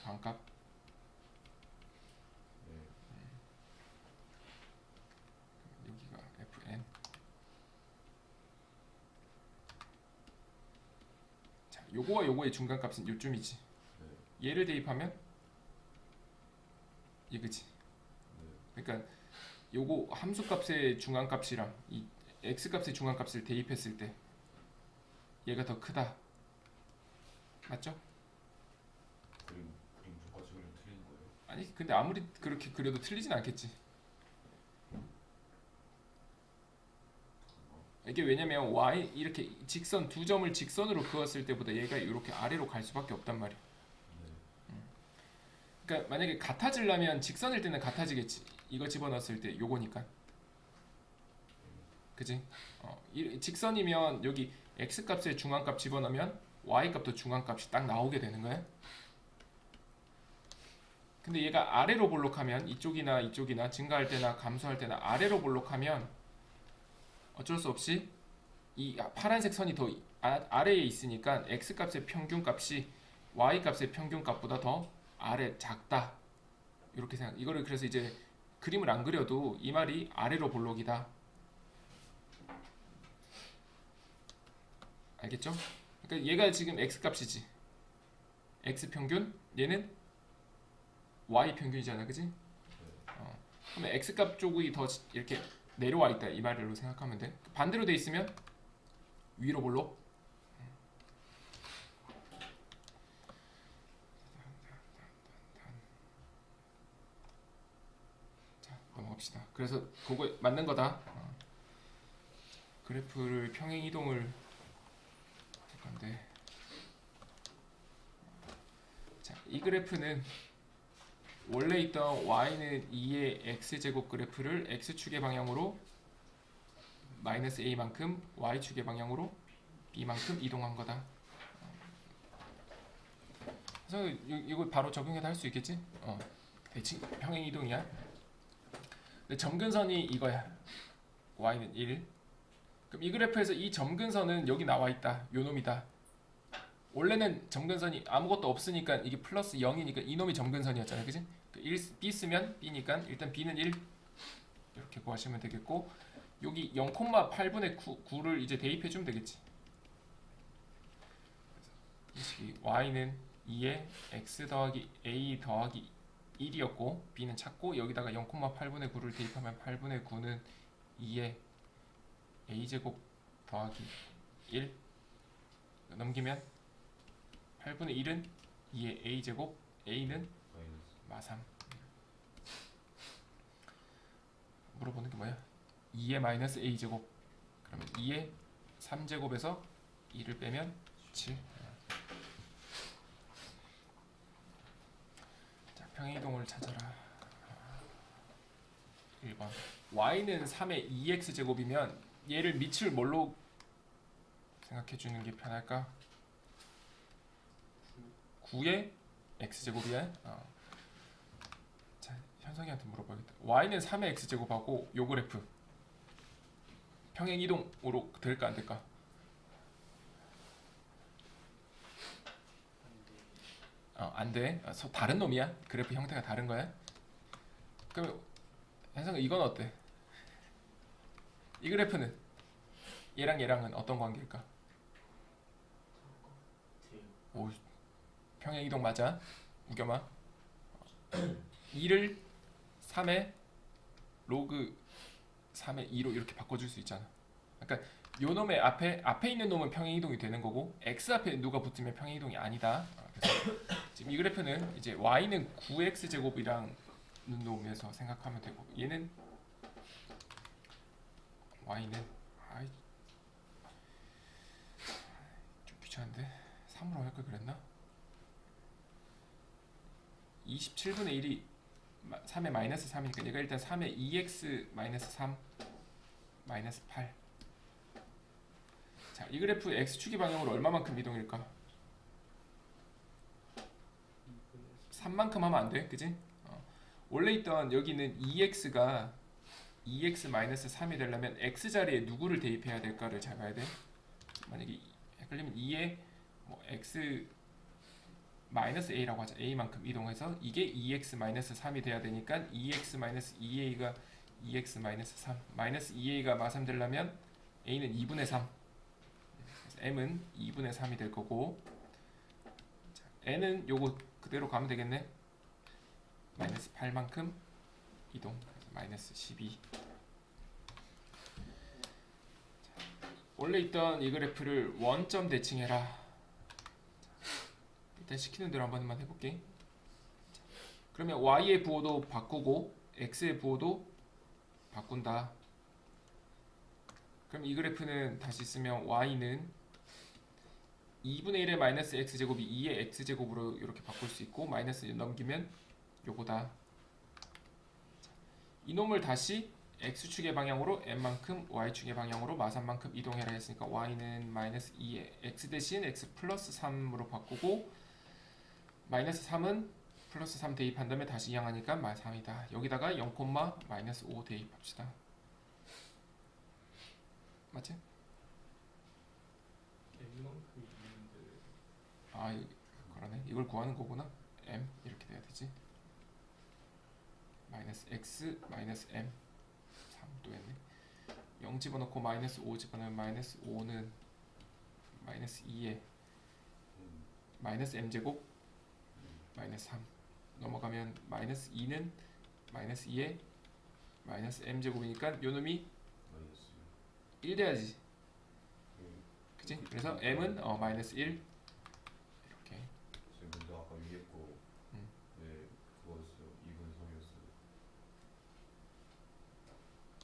반값. 네. 여기가 FN. 자, 요거와 요거의 중간값은 요쯤이지. 네. 얘를 대입하면 이거지. 네. 그러니까 요거 함수값의 중간값이랑 이 x값의 중간값을 대입했을 때 얘가 더 크다. 맞죠? 그림 조과 찍으면 틀린 거예요? 아니 근데 아무리 그렇게 그려도 틀리진 않겠지. 이게 왜냐면 y 이렇게 직선 두 점을 직선으로 그었을 때보다 얘가 이렇게 아래로 갈 수밖에 없단 말이야. 네. 그러니까 만약에 같아지려면 직선일 때는 같아지겠지. 이거 집어넣었을 때 요거니까. 그지? 직선이면 여기 x값의 중앙값 집어넣으면 y값도 중앙값이 딱 나오게 되는 거야. 근데 얘가 아래로 볼록하면 이쪽이나 이쪽이나 증가할 때나 감소할 때나 아래로 볼록하면 어쩔 수 없이 이 파란색 선이 더 아래에 있으니까 x값의 평균값이 y값의 평균값보다 더 아래 작다. 이렇게 생각. 이거를 그래서 이제 그림을 안 그려도 이 말이 아래로 볼록이다. 알겠죠? 그러니까 얘가 지금 x값이지. x 평균, 얘는 y 평균이잖아, 그지? 그러면 x값 쪽이 더 이렇게 내려와 있다 이 말로 생각하면 돼. 반대로 돼 있으면 위로 볼록. 자, 넘어갑시다. 그래서 그거 맞는 거다. 그래프를 평행 이동을 할 건데, 자, 이 그래프는 원래 있던 y는 2의 x제곱 그래프를 x축의 방향으로 마이너스 a만큼 y축의 방향으로 b만큼 이동한 거다. 그래서 이거 바로 적용해서 할 수 있겠지? 대칭 평행 이동이야. 근데 점근선이 이거야. y는 1. 그럼 이 그래프에서 이 점근선은 여기 나와 있다. 요 놈이다. 원래는 점근선이 아무것도 없으니까 이게 플러스 0이니까 이 놈이 점근선이었잖아요, 그지? 1, B 쓰면 B니까 일단 B는 1 이렇게 구하시면 되겠고, 여기 0,8분의 9를 이제 대입해주면 되겠지. 이 식이 Y는 2에 x 더하기 a 더하기 1이었고 b는 찾고 여기다가 0,8분의 9를 대입하면 8분의 9는 2에 a제곱 더하기 1 넘기면 8분의 1은 2의 a제곱 a는 마이너스. 마3 물어보는 게 뭐야? 2의 마이너스 a제곱 그러면 2의 3제곱에서 2를 빼면 7 자, 평행이동을 찾아라 1번 y는 3의 2x제곱이면 얘를 밑을 뭘로 생각해주는 게 편할까? 9의 x제곱이야? 자, 현성이한테 물어봐야겠다. y는 3의 x제곱하고 요 그래프 평행이동으로 될까 안 될까? 안 돼. 다른 놈이야? 그래프 형태가 다른 거야? 그럼 현성아 이건 어때? 이 그래프는 얘랑 얘랑은 어떤 관계일까? 오, 평행이동 맞아? 우겸아 2를 3의 로그 3의 2로 이렇게 바꿔줄 수 있잖아. 그러니까 요 놈의 앞에 있는 놈은 평행이동이 되는 거고 x 앞에 누가 붙으면 평행이동이 아니다. 그래서 지금 이 그래프는 이제 y는 9x 제곱이랑 놈에서 생각하면 되고 얘는 y는 좀 귀찮은데 3으로 할 걸 그랬나? 27분의 1이 3의 마이너스 3이니까 얘가 일단 3의 2x 마이너스 3 마이너스 8 자, 이 그래프 x축의 방향으로 얼마만큼 이동일까? 3만큼 하면 안 돼, 그지? 원래 있던 여기는 2x가 2x 마이너스 3이 되려면 x 자리에 누구를 대입해야 될까를 잘 봐야 돼. 만약에 헷갈리면 2에 뭐 x 마이너스 a라고 하자. a만큼 이동해서 이게 2x 마이너스 3이 돼야 되니까 2x 마이너스 2a가 2x 마이너스 3 마이너스 2a가 마3 되려면 a는 2분의 3 그래서 m은 2분의 3이 될 거고 자, n은 요거 그대로 가면 되겠네. 마이너스 8만큼 이동 그래서 마이너스 12 자, 원래 있던 이 그래프를 원점 대칭해라. 일단 시키는 대로 한 번만 해볼게. 자, 그러면 y의 부호도 바꾸고 x의 부호도 바꾼다. 그럼 이 그래프는 다시 쓰면 y는 2분의 1의 마이너스 x제곱이 2의 x제곱으로 이렇게 바꿀 수 있고 마이너스 넘기면 요거다. 자, 이놈을 다시 x축의 방향으로 n만큼 y축의 방향으로 마3만큼 이동해라 했으니까 y는 마이너스 2의 x 대신 x 플러스 3으로 바꾸고 마이너스 3은 플러스 3 대입한 다음에 다시 이항하니까 마3이다. 여기다가 0, 마이너스 5 대입합시다. 맞지? n만큼 있는데 그러네. 이걸 구하는 거구나. m 이렇게 돼야 되지. 마이너스 x 마이너스 m 3또 했네. 0 집어넣고 마이너스 5 집어넣으면 마이너스 5는 마이너스 2에 마이너스 m제곱 마이너스 3 넘어가면 마이너스 2는 마이너스 2에 마이너스 m제곱이니까 요놈이 마이너스 1 돼야지. 그치? 그래서 m은 마이너스 1 이렇게. 지금 근데 아까 위에 거 네, 그거였어요. 2분 3이었어요.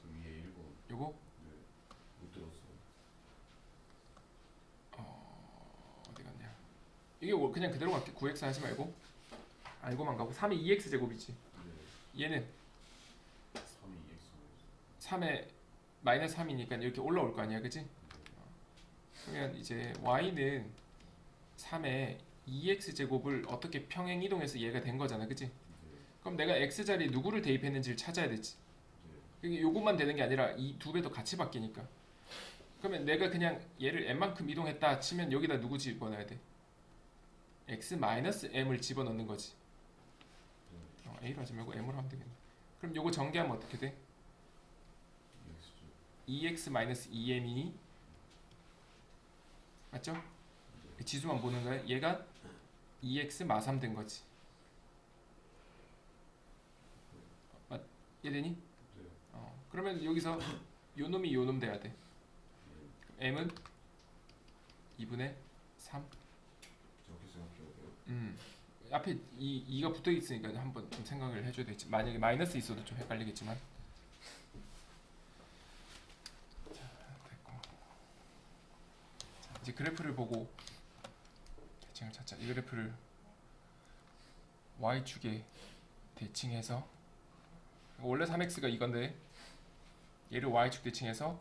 그 위에 1번 요거 네, 못 들었어요. 어디 갔냐? 이게 그냥 그대로 갈게. 9x 하지 말고 알고만 가고 3의 2x 제곱이지. 네, 얘는 3이 x 3의 마이너스 3이니까 이렇게 올라올 거 아니야, 그치? 그러면 이제 y는 3의 2x 제곱을 어떻게 평행 이동해서 얘가 된 거잖아, 그치? 네, 그럼 내가 x 자리에 누구를 대입했는지를 찾아야 되지. 네, 이게 요것만 되는 게 아니라 이 두 배도 같이 바뀌니까. 그러면 내가 그냥 얘를 m만큼 이동했다 치면 여기다 누구 집어넣어야 돼? x 마이너스 m을 집어넣는 거지. a로 하지 말고 m으로 하면 되겠네. 그럼 요거 전개하면 어떻게 돼? x죠. 2x 마이너스 2m이 맞죠? 지수만 보는 거야. 얘가 2x 마3 된 거지. 이해되니? 네. 그러면 여기서 요 놈이 요 놈 돼야 돼. m은 2분의 3. 저렇게 생각해야 돼요? 앞에 2가 붙어 있으니까 한번 좀 생각을 해줘야 되겠지. 만약에 마이너스 있어도 좀 헷갈리겠지만. 자, 됐고. 자, 이제 그래프를 보고 대칭을 찾자. 이 그래프를 y축에 대칭해서, 원래 3x가 이건데 얘를 y축 대칭해서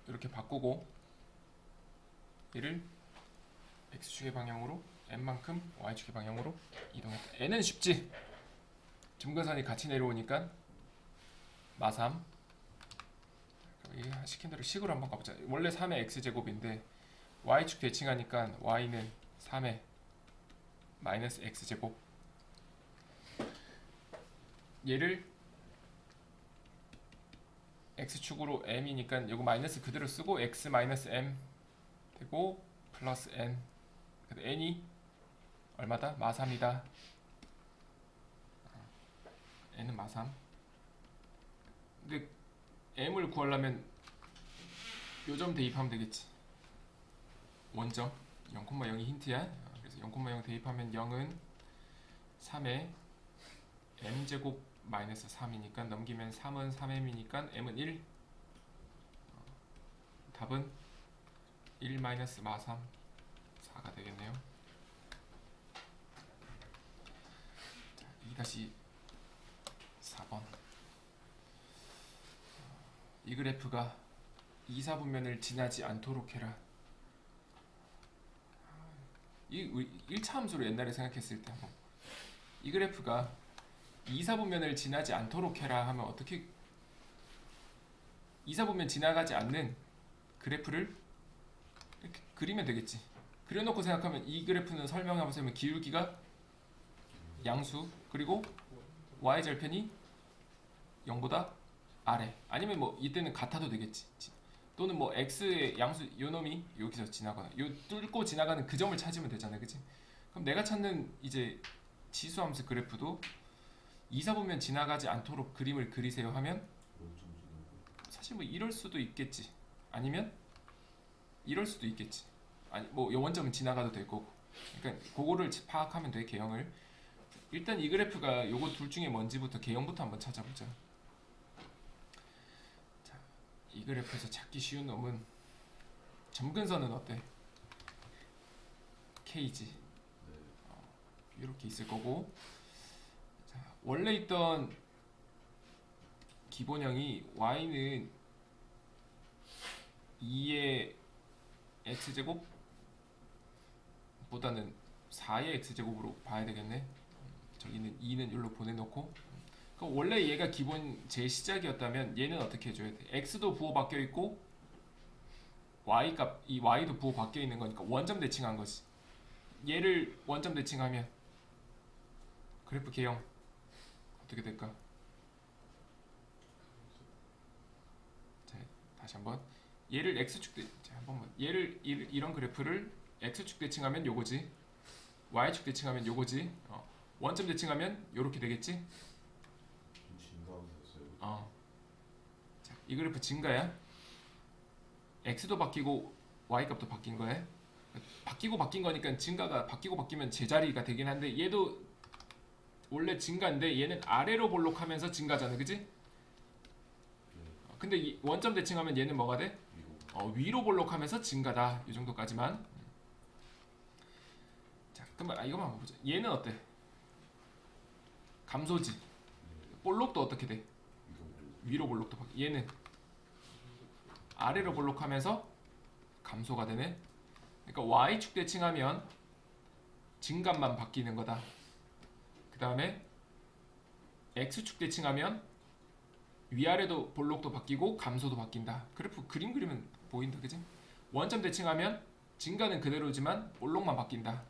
이렇게 바꾸고 얘를 x축의 방향으로 n만큼 y축의 방향으로 이동했다. n은 쉽지. 점근선이 같이 내려오니까 마3. 시킨 대로 식으로 한번 가보자. 원래 3의 x제곱인데 y축 대칭하니까 y는 3의 마이너스 x제곱. 얘를 x축으로 m이니까 이거 마이너스 그대로 쓰고 x 마이너스 m 되고 플러스 n. 그래서 n이 얼마다? 마3이다. n은 마3. 근데 m을 구하려면 요점 대입하면 되겠지. 원점 0,0이 힌트야. 그래서 0,0 대입하면 0은 3의 m제곱 마이너스 3이니까 넘기면 3은 3m이니까 m은 1. 답은 1 마이너스 마3 4가 되겠네요. 자, 2-4번. 이 그래프가 2사분면을 지나지 않도록 해라. 우리 1차 함수로 옛날에 생각했을 때 한번, 이 그래프가 2사분면을 지나지 않도록 해라 하면 어떻게, 2사분면 지나가지 않는 그래프를 이렇게 그리면 되겠지. 그려놓고 생각하면 이 그래프는 설명하면서 하면 기울기가 양수, 그리고 y절편이 0보다 아래, 아니면 뭐 이때는 같아도 되겠지. 또는 뭐 x의 양수 요놈이 여기서 지나거나 요 뚫고 지나가는 그 점을 찾으면 되잖아, 그치? 그럼 내가 찾는 이제 지수함수 그래프도 2사분면 지나가지 않도록 그림을 그리세요 하면 원점 지나고. 사실 뭐 이럴 수도 있겠지, 아니면 이럴 수도 있겠지. 아니 뭐 원점은 지나가도 될 거고. 그러니까 그거를 파악하면 돼, 개형을. 일단 이 그래프가 요거 둘 중에 뭔지부터 개형부터 한번 찾아보자. 자, 이 그래프에서 찾기 쉬운 놈은 점근선은 어때? K지. 이렇게 있을 거고. 자, 원래 있던 기본형이 y는 2의 x제곱 보다는 4의 x제곱으로 봐야 되겠네. 저기는 2는 여기로 보내놓고, 그럼 원래 얘가 기본 제 시작이었다면 얘는 어떻게 해줘야 돼? x도 부호 바뀌어 있고 y 값, 이 y도 부호 바뀌어 있는 거니까 원점 대칭한 거지. 얘를 원점 대칭하면 그래프 개형 어떻게 될까? 자, 다시 한번 얘를 x축 대, 자, 한 번만 얘를 이런 그래프를 x축 대칭하면 요거지, y축 대칭하면 요거지. 원점 대칭하면 요렇게 되겠지. 좀 진감됐어요. 자, 이 그래프 증가야. x도 바뀌고 y 값도 바뀐 거야. 바뀌고 바뀐 거니까 증가가 바뀌고 바뀌면 제자리가 되긴 한데, 얘도 원래 증가인데 얘는 아래로 볼록하면서 증가잖아, 그지? 근데 이 원점 대칭하면 얘는 뭐가 돼? 위로 볼록하면서 증가다. 이 정도까지만. 자, 그럼 이거만 한번 보자. 얘는 어때? 감소지. 볼록도 어떻게 돼? 위로 볼록도 바뀌. 얘는 아래로 볼록하면서 감소가 되네. 그러니까 y축 대칭하면 증감만 바뀌는 거다. 그 다음에 x축 대칭하면 위아래도 볼록도 바뀌고 감소도 바뀐다. 그래프 그림 그리면 보인다, 그지? 원점 대칭하면 증가는 그대로지만 볼록만 바뀐다.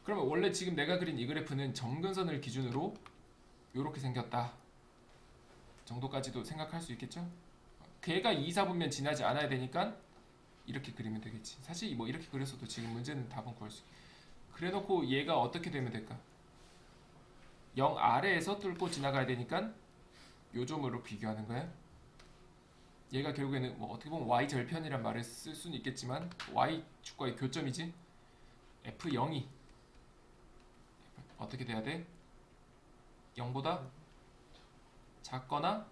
그러면 원래 지금 내가 그린 이 그래프는 점근선을 기준으로 이렇게 생겼다 정도까지도 생각할 수 있겠죠? 걔가 2사분면 지나지 않아야 되니까 이렇게 그리면 되겠지. 사실 뭐 이렇게 그렸어도 지금 문제는 답은 구할 수 있. 그래놓고 얘가 어떻게 되면 될까? 0 아래에서 뚫고 지나가야 되니까 요점으로 비교하는 거야. 얘가 결국에는 뭐 어떻게 보면 y 절편이란 말을 쓸 수는 있겠지만 y 축과의 교점이지. f0이 어떻게 돼야 돼? 0보다 작거나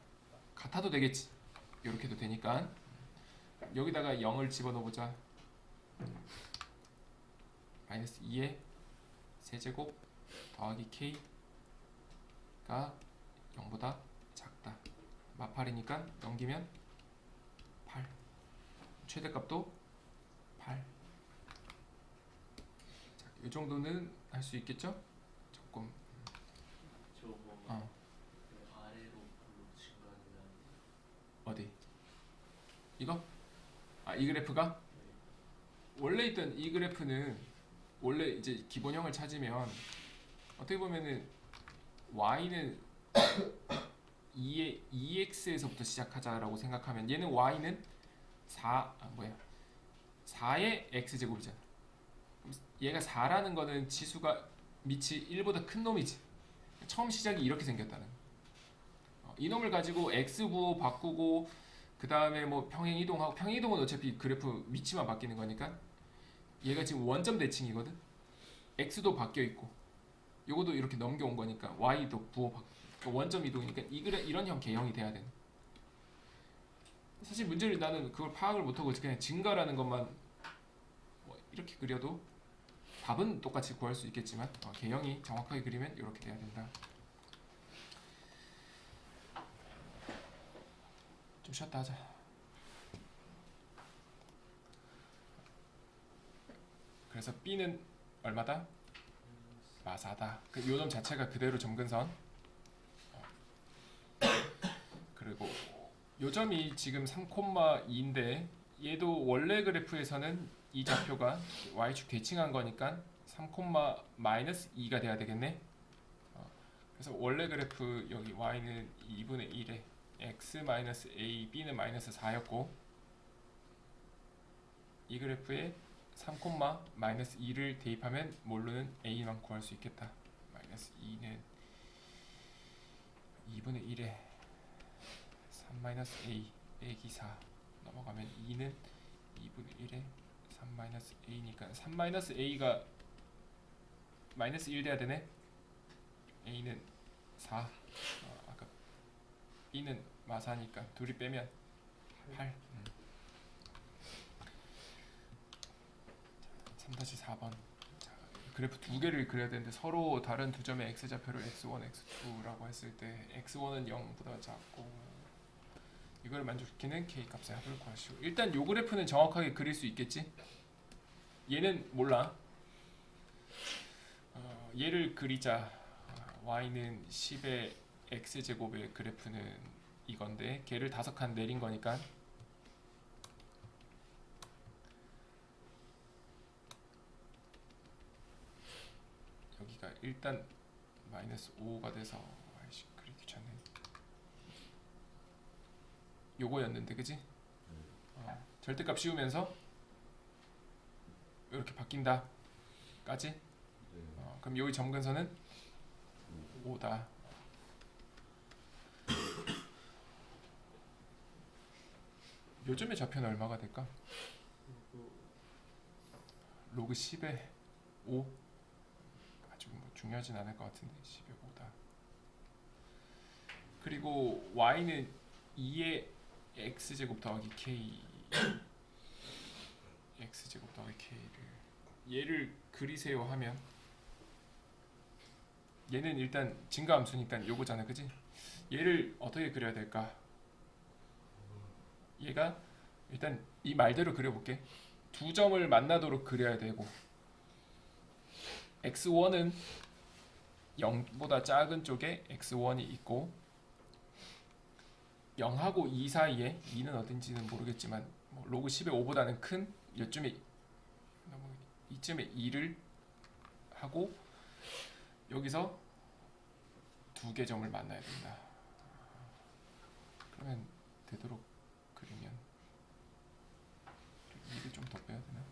같아도 되겠지. 이렇게도 되니까 여기다가 0을 집어넣어보자. 마이너스 2의 세제곱 더하기 k가 0보다 작다. 마팔이니까 넘기면 8. 최대값도 8. 자, 이 정도는 할 수 있겠죠? 조금 저거 어. 그 아래로 불로 증가한다는 어디? 이거? 아, 이 그래프가? 원래 있던 이 그래프는 원래 이제 기본형을 찾으면 어떻게 보면은 y는 2의 2x에서부터 시작하자라고 생각하면 얘는 y는 4의 x제곱이잖아. 그럼 얘가 4라는 거는 지수가 밑이 1보다 큰 놈이지. 처음 시작이 이렇게 생겼다는 거. 이놈을 가지고 x 부호 바꾸고 그 다음에 뭐 평행 이동하고 평행 이동은 어차피 그래프 위치만 바뀌는 거니까 얘가 지금 원점 대칭이거든. x도 바뀌어 있고 요것도 이렇게 넘겨온 거니까 y도 부호 바뀌고 그러니까 원점 이동이니까 이런 형 개형이 돼야 되는. 사실 문제를 나는 그걸 파악을 못하고 그냥 증가라는 것만 뭐 이렇게 그려도 답은 똑같이 구할 수 있겠지만 개형이 정확하게 그리면 이렇게 돼야 된다. 좀 쉬었다 하자. 그래서 B는 얼마다? 마사다. 그 요점 자체가 그대로 점근선. 그리고 요점이 지금 3,2인데 얘도 원래 그래프에서는 이 좌표가 y축 대칭한 거니까 3,-2가 돼야 되겠네. 그래서 원래 그래프 여기 y는 2분의 1에 x-a, b는 마이너스 4였고 이 그래프에 3,-2를 대입하면 모르는 a만 구할 수 있겠다. 마이너스 2는 2분의 1에 3-a 빼기 4 넘어가면 2는 2분의 1에 3-a니까 3-a가 마이너스 1 돼야 되네. a는 4. 아까 b는 마사니까 둘이 빼면 8. 3-4번. 자, 그래프 두 개를 그려야 되는데 서로 다른 두 점의 x좌표를 x1, x2라고 했을 때 x1은 0보다 작고 이걸 만족시키는 k 값의 합을 구하시오. 일단 요 그래프는 정확하게 그릴 수 있겠지? 얘는 몰라. 얘를 그리자. y는 10의 x제곱의 그래프는 이건데 걔를 5칸 내린 거니까 여기가 일단 마이너스 5가 돼서 아이씨 그리 귀찮네. 요거였는데 그지? 절대값 씌우면서 이렇게 바뀐다 까지? 그럼 여기 점근선은 5다. 요즘의 좌표는 얼마가 될까? 로그 10에 5? 아주 뭐 중요하진 않을 것 같은데 10에 5다. 그리고 y는 2의 x제곱 더하기 k x제곱 더하기 k를 얘를 그리세요 하면 얘는 일단 증가함수니까 요거잖아 그지? 얘를 어떻게 그려야 될까? 얘가 일단 이 말대로 그려볼게. 두 점을 만나도록 그려야 되고 x1은 0보다 작은 쪽에 x1이 있고 0하고 2 사이에 2는 어딘지는 모르겠지만 뭐 로그 10의 5보다는 큰 이쯤에 2를 하고 여기서 두 개 점을 만나야 된다. 그러면 되도록 그리면 2를 좀 더 빼야 되나?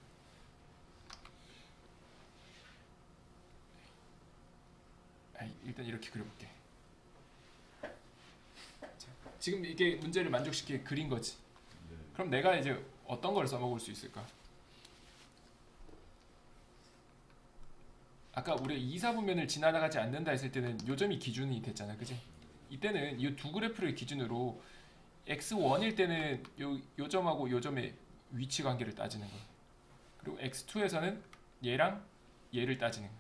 일단 이렇게 그려볼게. 자, 지금 이게 문제를 만족시키게 그린 거지. 네. 그럼 내가 이제 어떤 걸 써먹을 수 있을까? 아까 우리 2사분면을 지나가지 않는다 했을 때는 요점이 기준이 됐잖아, 그지? 이때는 이 두 그래프를 기준으로 x1일 때는 요점하고 요점의 위치 관계를 따지는 거야. 그리고 x2에서는 얘랑 얘를 따지는 거야.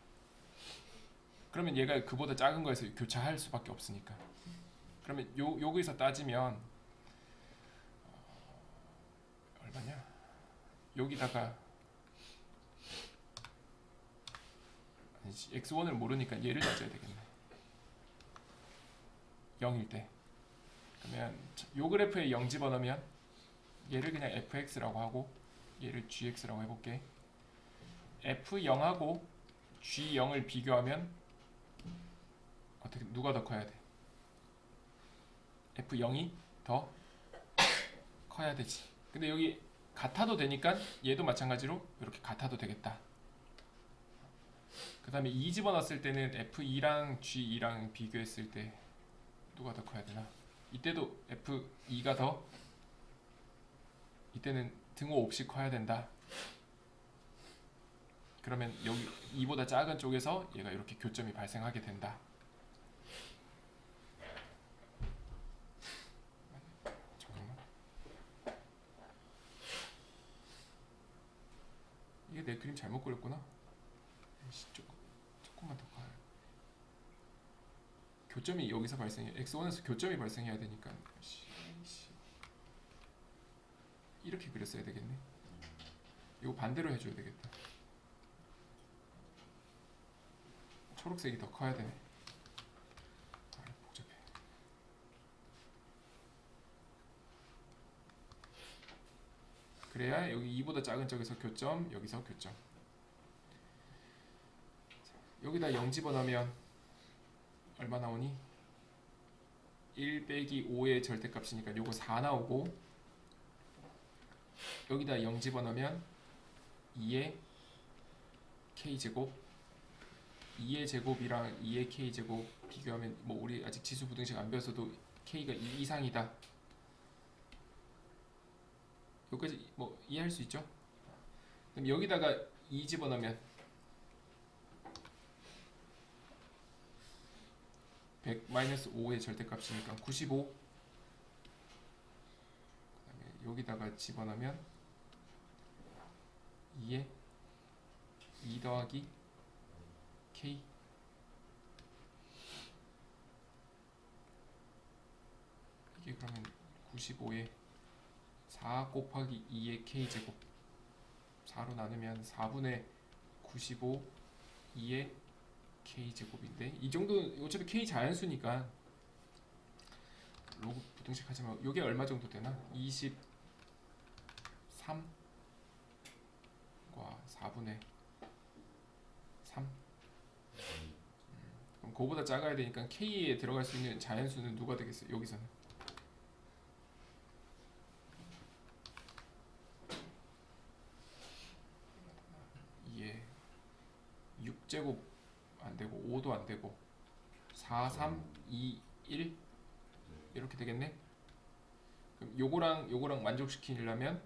그러면 얘가 그보다 작은 거에서 교차할 수밖에 없으니까. 그러면 여기서 따지면 얼마냐? 여기다가 x1을 모르니까 얘를 따져야 되겠네. 0일 때. 그러면 요 그래프에 0 집어넣으면 얘를 그냥 fx라고 하고 얘를 gx라고 해볼게. f0하고 g0을 비교하면 어떻게 누가 더 커야 돼? f0이 더 커야 되지. 근데 여기 같아도 되니까 얘도 마찬가지로 이렇게 같아도 되겠다. 그 다음에 2 집어넣었을 때는 f2랑 g2랑 비교했을 때 누가 더 커야 되나? 이때도 f2가 더 이때는 등호 없이 커야 된다. 그러면 여기 2보다 작은 쪽에서 얘가 이렇게 교점이 발생하게 된다. 잠깐만. 이게 내 그림 잘못 그렸구나. 조금만 더 가요. 교점이 여기서 발생해. x1에서 교점이 발생해야 되니까 이렇게 그렸어야 되겠네. 이거 반대로 해줘야 되겠다. 초록색이 더 커야 되네. 복잡해. 그래야 여기 2보다 작은 쪽에서 교점, 여기서 교점. 여기다 0 집어넣으면 얼마 나오니? 1 빼기 5의 절대값이니까 요거 4 나오고, 여기다 0 집어넣으면 2의 k제곱, 2의 제곱이랑 2의 k제곱 비교하면 뭐 우리 아직 지수 부등식 안 배웠어도 k가 2 이상이다. 여기까지 뭐 이해할 수 있죠? 그럼 여기다가 2 집어넣으면 100 마이너스 5의 절대값이니까 95. 그다음에 여기다가 집어넣으면 2에 2 더하기 k. 이게 그러면 95에 4 곱하기 2의 k제곱, 4로 나누면 4분의 95 2의 k제곱인데, 이 정도 어차피 k 자연수니까 로그 부등식 하지만 이게 얼마 정도 되나? 23과 4분의 3. 그럼 그거보다 작아야 되니까 k에 들어갈 수 있는 자연수는 누가 되겠어요? 여기서는 2에 6제곱 안되고 5도 안되고 4, 3, 2, 1 이렇게 되겠네. 그럼 요거랑 만족시키려면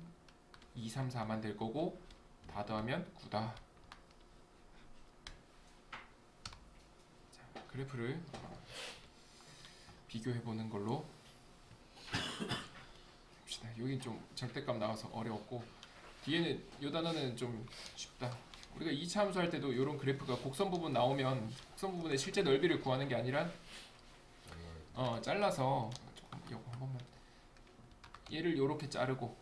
2, 3, 4만 될 거고 다 더하면 9다. 자, 그래프를 비교해 보는 걸로 봅시다. 여긴 좀 절대값 나와서 어려웠고, 뒤에는 요 단어는 좀 쉽다. 우리가 2차 함수 할 때도 이런 그래프가 곡선 부분 나오면 곡선 부분의 실제 넓이를 구하는 게 아니라 잘라서 조금 이거 한 번만, 얘를 요렇게 자르고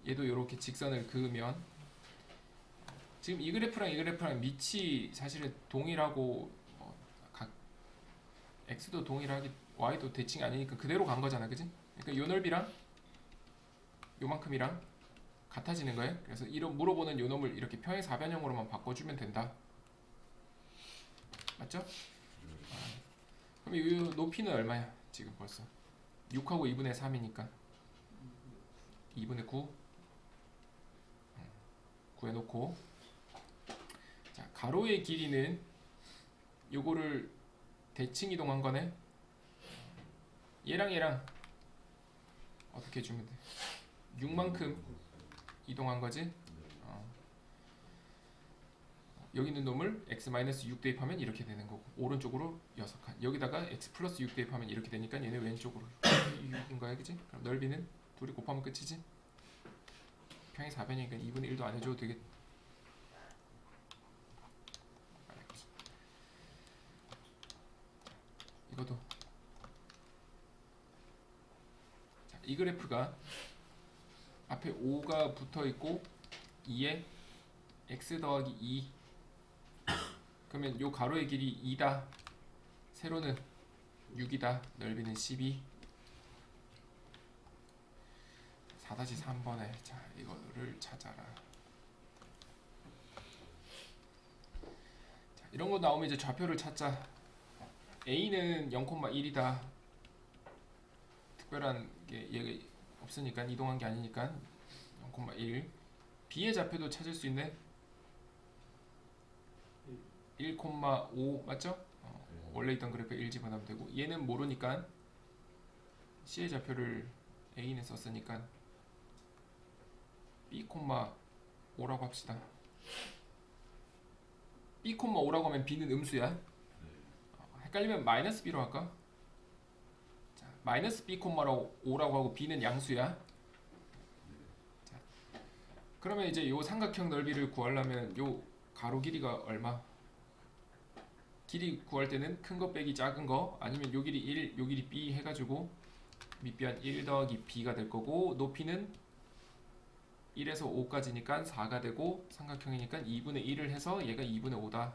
얘도 요렇게 직선을 그으면 지금 이 그래프랑 밑이 사실은 동일하고 각 x도 동일하게 y도 대칭이 아니니까 그대로 간 거잖아, 그지? 그러니까 요 넓이랑 요만큼이랑 같아지는 거예요. 그래서 이런 물어보는 요 놈을 이렇게 평행사변형으로만 바꿔주면 된다. 맞죠? 그럼 이 높이는 얼마야? 지금 벌써 6하고 2분의 3이니까 2분의 9 구해놓고, 자, 가로의 길이는 요거를 대칭 이동한 거네. 얘랑 어떻게 해주면 돼? 6만큼 이동한 거지. 여기 있는 놈을 x-6 대입하면 이렇게 되는 거고, 오른쪽으로 6칸, 여기다가 x 플러스 6 대입하면 이렇게 되니까 얘는 왼쪽으로 6인 거야, 그지? 그럼 넓이는 둘이 곱하면 끝이지. 평행 4변이니까 2분의 1도 안 해줘도 되겠. 이것도. 자, 이 그래프가 앞에 5가 붙어 있고 2에 x 더하기 2, 그러면 요 가로의 길이 2다, 세로는 6이다, 넓이는 12. 4-3번에 자 이거를 찾아라. 자, 이런 거 나오면 이제 좌표를 찾자. A는 0,1이다. 특별한 게 얘가 없으니까, 이동한 게 아니니까 0,1. B의 좌표도 찾을 수 있네. 1,5 맞죠? 원래 있던 그래프에 1 집어넣으면 되고, 얘는 모르니까 C의 좌표를 A는 썼으니까 B,5라고 합시다. B,5라고 하면 B는 음수야. 헷갈리면 마이너스 B로 할까? 자, 마이너스 B,5라고 하고 B는 양수야. 자, 그러면 이제 요 삼각형 넓이를 구하려면 요 가로 길이가 얼마? 길이 구할 때는 큰 거 빼기 작은 거, 아니면 요 길이 1, 요 길이 B 해가지고 밑변 1 더하기 B가 될 거고, 높이는 1에서 5까지니까 4가 되고, 삼각형이니까 2분의 1을 해서 얘가 2분의 5다.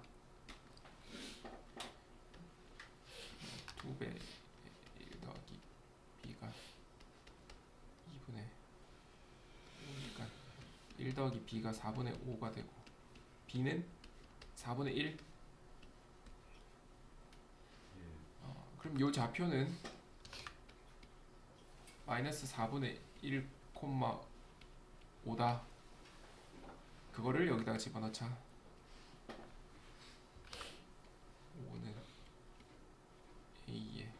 2배 1 더하기 B가 2분의 5니까 1 더하기 B가 4분의 5가 되고, B는 4분의 1. 그럼 요 좌표는 마이너스 4분의 1,5다. 그거를 여기다가 집어넣자. 5는 A에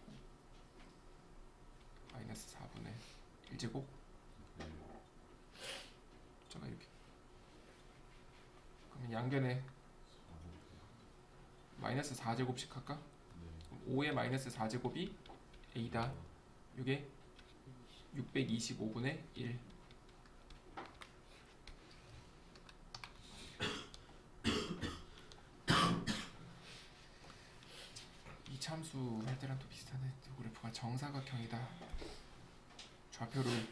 마이너스 4분의 1제곱. 자가 이렇게. 그러면 양변에 마이너스 4제곱씩 할까? 5의 마이너스 4제곱이 A다. 이게 625분의 1. 이 참수 할 때랑 또 비슷하네. 그래프가 정사각형이다. 좌표를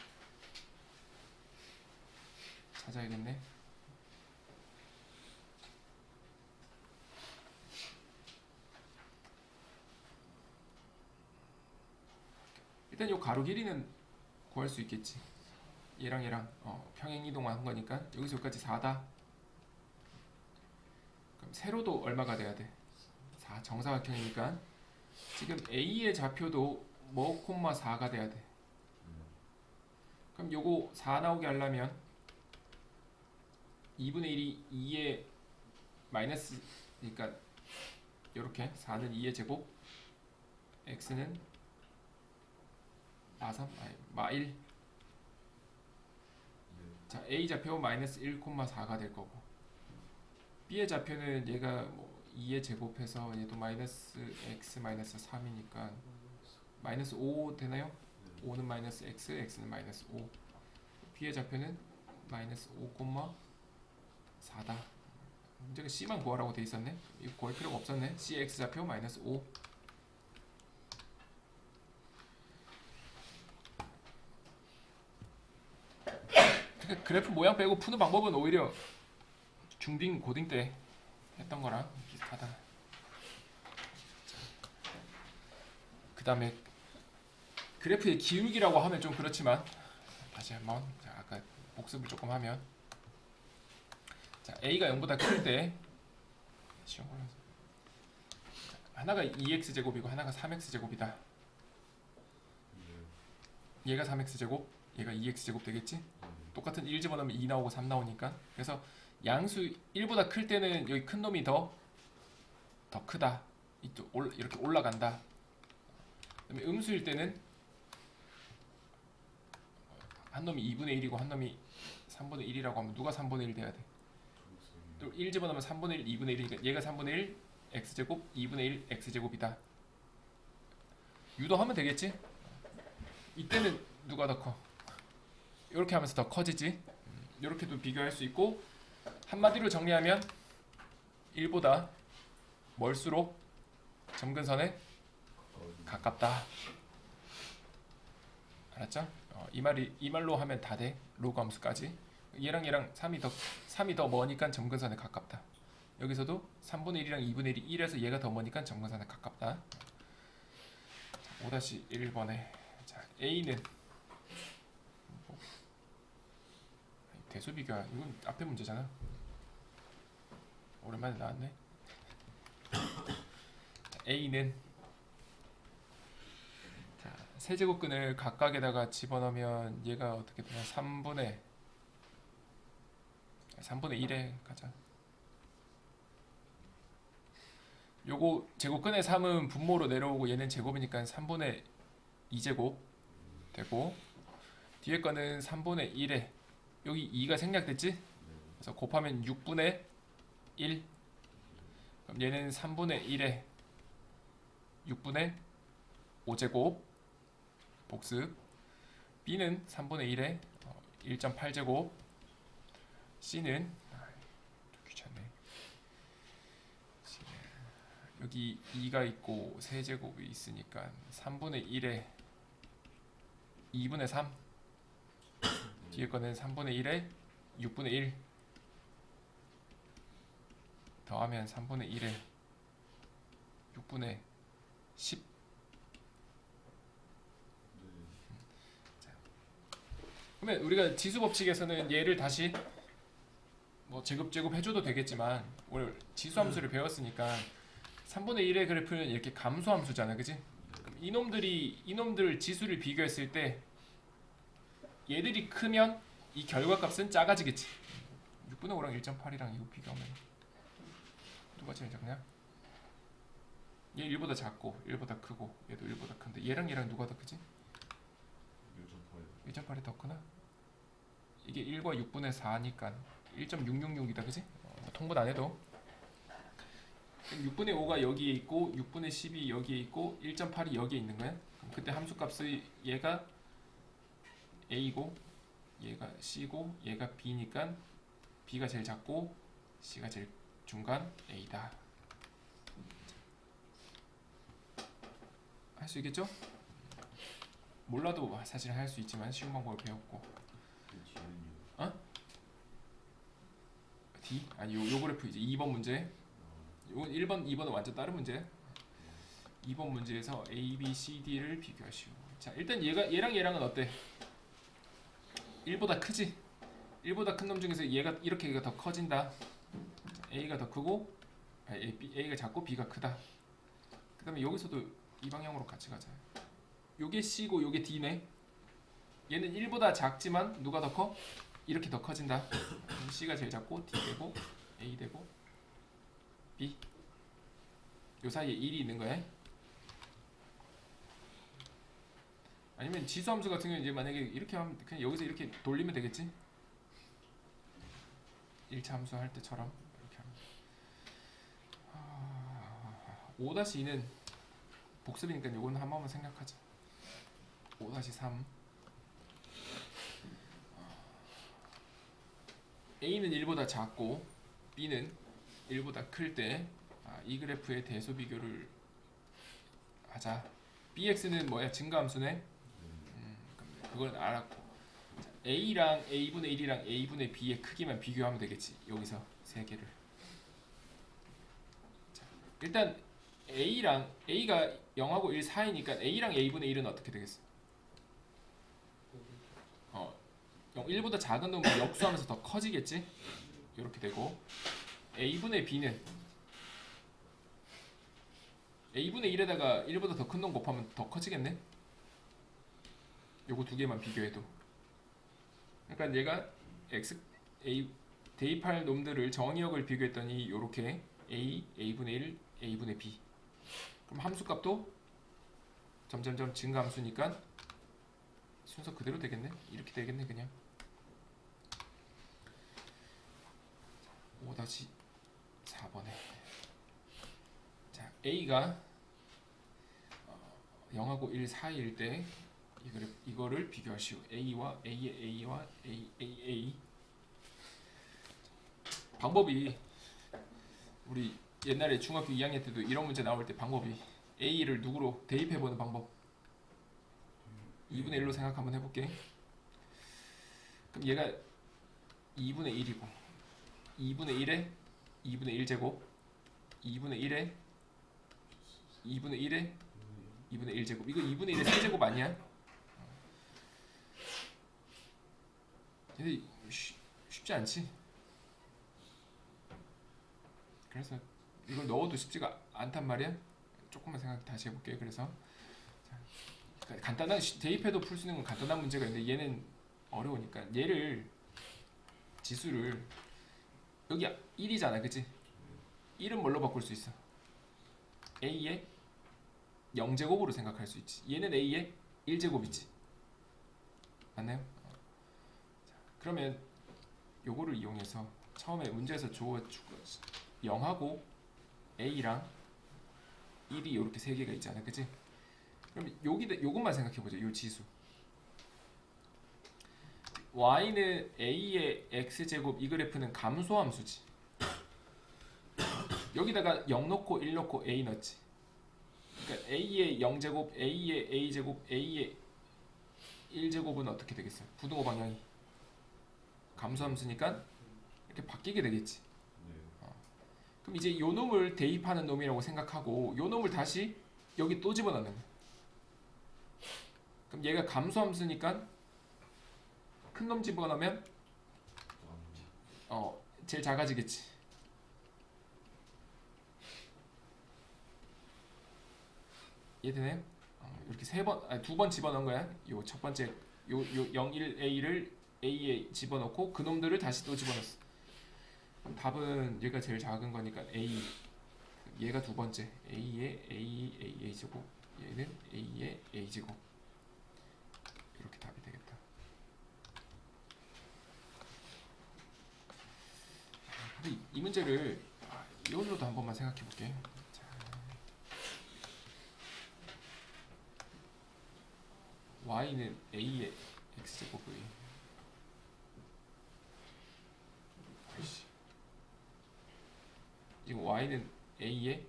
찾아야겠네. 일단 요 가로 길이는 구할 수 있겠지. 얘랑 평행 이동한 거니까 여기서 여기까지 4다. 그럼 세로도 얼마가 돼야 돼? 4. 정사각형이니까 지금 A의 좌표도 뭐 콤마 4가 돼야 돼. 그럼 요거 4 나오게 하려면 2분의 1이 2의 마이너스, 그러니까 요렇게 4는 2의 제곱, x는 마1. 자, A 좌표 마이너스 1,4가 될 거고, B의 좌표는 얘가 뭐 2의 제곱해서 얘도 마이너스 x 마이너스 3이니까 마이너스 5 되나요? 5는 마이너스 x, x는 마이너스 5. B의 좌표는 마이너스 5,4다. 문제가 C만 구하라고 돼 있었네. 이거 구할 필요가 없었네. C x 좌표 마이너스 5. 그래프 모양 빼고 푸는 방법은 오히려 중딩 고딩 때 했던 거랑 비슷하다. 그 다음에 그래프의 기울기라고 하면 좀 그렇지만, 다시 한번 아까 복습을 조금 하면, 자, A가 0보다 클 때 쉬운 걸로 하나가 2x제곱이고 하나가 3x제곱이다. 얘가 3x제곱, 얘가 2x제곱 되겠지? 똑같은 1 집어넣으면 2 나오고 3 나오니까. 그래서 양수 1보다 클 때는 여기 큰 놈이 더 크다. 이쪽 이렇게 올라간다. 그다음에 음수일 때는 한 놈이 2분의 1이고 한 놈이 3분의 1이라고 하면 누가 3분의 1 돼야 돼? 또 1 집어넣으면 3분의 1, 2분의 1이니까 얘가 3분의 1 x제곱 2분의 1 x제곱이다. 유도하면 되겠지? 이때는 누가 더 커? 이렇게 하면서 더 커지지? 이렇게도 비교할 수 있고 한마디로 정리하면 1보다 멀수록 점근선에 가깝다. 알았죠? 이 말로 하면 다 돼. 로그 함수까지. 얘랑 3이 더 머니까 점근선에 가깝다. 여기서도 3분의 1이랑 2분의 1이 1에서 얘가 더 머니까 점근선에 가깝다. 5-1번에 자, A는 대수 비교야. 이건 앞에 문제잖아. 오랜만에 나왔네. A는 자, 세제곱근을 각각에다가 집어넣으면 얘가 어떻게 되나? 3분의 1에 가자. 요거 제곱근의 3은 분모로 내려오고 얘는 제곱이니까 3분의 2제곱 되고 뒤에 거는 3분의 1에 여기 2가 생략됐지? 그래서 곱하면 6분의 1. 그럼 얘는 3분의 1에 6분의 5제곱 복습. B는 3분의 1에 1.8제곱. C는 귀찮네. 여기 2가 있고 세제곱이 있으니까 3분의 1에 2분의 3. 뒤에 거는 3분의 1에 6분의 1 더하면 3분의 1에 6분의 10. 자, 그러면 우리가 지수 법칙에서는 얘를 다시 뭐 제곱 해줘도 되겠지만 오늘 지수 함수를 배웠으니까 3분의 1의 그래프는 이렇게 감소 함수잖아, 그지? 그럼 이놈들 지수를 비교했을 때 얘들이 크면 이 결과값은 작아지겠지. 6분의 5랑 1.8이랑 이거 비교하면 누가 제일 작냐? 얘 1보다 작고 1보다 크고 얘도 1보다 큰데 얘랑 누가 더 크지? 1.8이 더 크나? 이게 1과 6분의 4니까 1.666이다, 그지? 통분 안 해도 6분의 5가 여기에 있고 6분의 10이 여기에 있고 1.8이 여기에 있는 거야. 그럼 그때 함수값이 얘가 A고 얘가 C고 얘가 B니까 B가 제일 작고 C가 제일 중간 A다. 할 수 있겠죠? 몰라도 사실 할 수 있지만 쉬운 방법을 배웠고. 어? D? 아니 요 그래프 이제 2번 문제. 요건 1번, 2번은 완전 다른 문제. 2번 문제에서 A, B, C, D를 비교하시오. 자, 일단 얘랑은 어때? 1보다 크지? 1보다 큰 놈 중에서 얘가 더 커진다. A가 더 크고 A가 작고 B가 크다. 그 다음에 여기서도 이 방향으로 같이 가자. 요게 C고 요게 D네. 얘는 1보다 작지만 누가 더 커? 이렇게 더 커진다. C가 제일 작고 D 되고 A 되고 B. 요 사이에 1이 있는 거야. 아니면 지수함수 같은 경우는 이제 만약에 이렇게 하면 그냥 여기서 이렇게 돌리면 되겠지? 1차 함수 할 때처럼 이렇게 하면 5-2는 복습이니까 요건 한 번만 생각하자. 5-3 A는 1보다 작고 B는 1보다 클 때 이 그래프의 대소 비교를 하자. BX는 뭐야? 증가함수네. 그걸 알았고 자, A랑 A분의 1이랑 A분의 B의 크기만 비교하면 되겠지. 여기서 세 개를. 자, 일단 A가 0하고 1 사이니까 A랑 A분의 1은 어떻게 되겠어? 1보다 작은 놈은 역수하면서 더 커지겠지? 이렇게 되고 A분의 B는 A분의 1에다가 1보다 더 큰 놈 곱하면 더 커지겠네? 요거 두 개만 비교해도. 그러니까 얘가 대입할 놈들을 정의역을 비교했더니 요렇게 A, A분의 1, A분의 B 그럼 함수값도 점점점 증가함수니까 순서 그대로 되겠네. 이렇게 되겠네 그냥. 5-4번에 자 A가 0하고 1 사이일 때 이거를 비교하시오. A와 A의 A와 A 방법이 우리 옛날에 중학교 2학년 때도 이런 문제 나올 때 방법이 A를 누구로 대입해보는 방법 2분의 1로 생각 한번 해볼게. 그럼 얘가 2분의 1이고 2분의 1에 2분의 1제곱 2분의 1에 2분의 1에 2분의 1제곱 이거 2분의 1의 세제곱 아니야? 근데 쉽지 않지? 그래서 이걸 넣어도 쉽지가 않단 말이야. 조금만 생각 다시 해볼게. 그래서 그러니까 간단한 대입해도 풀 수 있는 건 간단한 문제가 있는데 얘는 어려우니까 얘를 지수를 여기 1이잖아 그치? 1은 뭘로 바꿀 수 있어? A의 0제곱으로 생각할 수 있지. 얘는 A의 1제곱이지 맞나요? 자, 그러면 요거를 이용해서 처음에 문제에서 주어주고 0하고 A랑 1이 이렇게 세 개가 있잖아 그치? 그럼 요것만 생각해보자. 요 지수 y는 a의 x제곱 이 그래프는 감소함수지. 여기다가 0 넣고 1 넣고 a 넣지. 그러니까 a의 0제곱 a의 a제곱 a의 1제곱은 어떻게 되겠어요? 부등호 방향이 감소함수니까 이렇게 바뀌게 되겠지. 그럼 이제 요 놈을 대입하는 놈이라고 생각하고 요 놈을 다시 여기 또 집어넣는 거야. 그럼 얘가 감소함수니까 큰 놈 집어넣으면 제일 작아지겠지. 이해되나요? 이렇게 두 번 집어넣은 거야. 요 첫 번째 요 0, 1A를 A에 집어넣고 그 놈들을 다시 또 집어넣었어. 그럼 답은 얘가 제일 작은 거니까 A. 얘가 두 번째 A의 A 제곱 얘는 A의 A 제곱 이렇게 답이 되겠다. 근데 이 문제를 이걸로도 한 번만 생각해 볼게. y는 a의 x제곱의 지금 y는 a의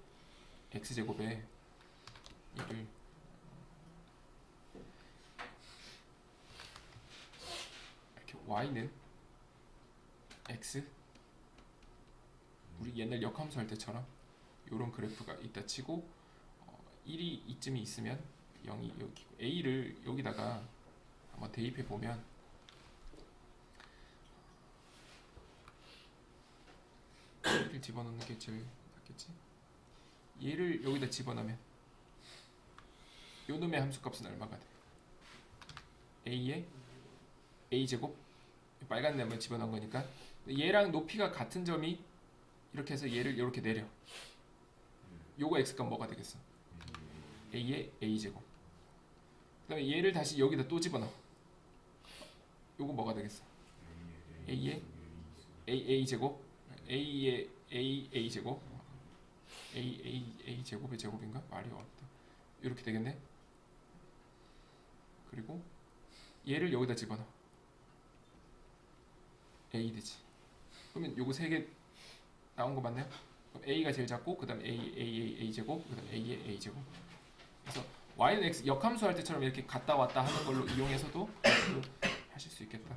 x제곱에 얘를 이렇게 y는 x 우리 옛날 역함수 할 때처럼 요런 그래프가 있다 치고 1이 이쯤이 있으면 0이 여기고 a를 여기다가 한번 대입해 보면 얘를 집어넣는 게 제일 낫겠지. 얘를 여기다 집어넣으면 요 놈의 함수값은 얼마가 돼? a의 a제곱 빨간 놈을 집어넣은 거니까 얘랑 높이가 같은 점이 이렇게 해서 얘를 이렇게 내려. 요거 x값 뭐가 되겠어? a의 a제곱. 그 다음에 얘를 다시 여기다 또 집어넣어. 요거 뭐가 되겠어? a의 a제곱 a의 a제곱 a제곱의 제곱인가? 말이 어렵다. 이렇게 되겠네. 그리고 얘를 여기다 집어넣어. a 되지. 그러면 요거 세 개 나온 거 맞나요? 그럼 a가 제일 작고 그 다음에 a제곱 그 다음에 a의 a제곱. 그래서 y는 x 역함수 할 때처럼 이렇게 갔다 왔다 하는 걸로 이용해서도 하실 수 있겠다.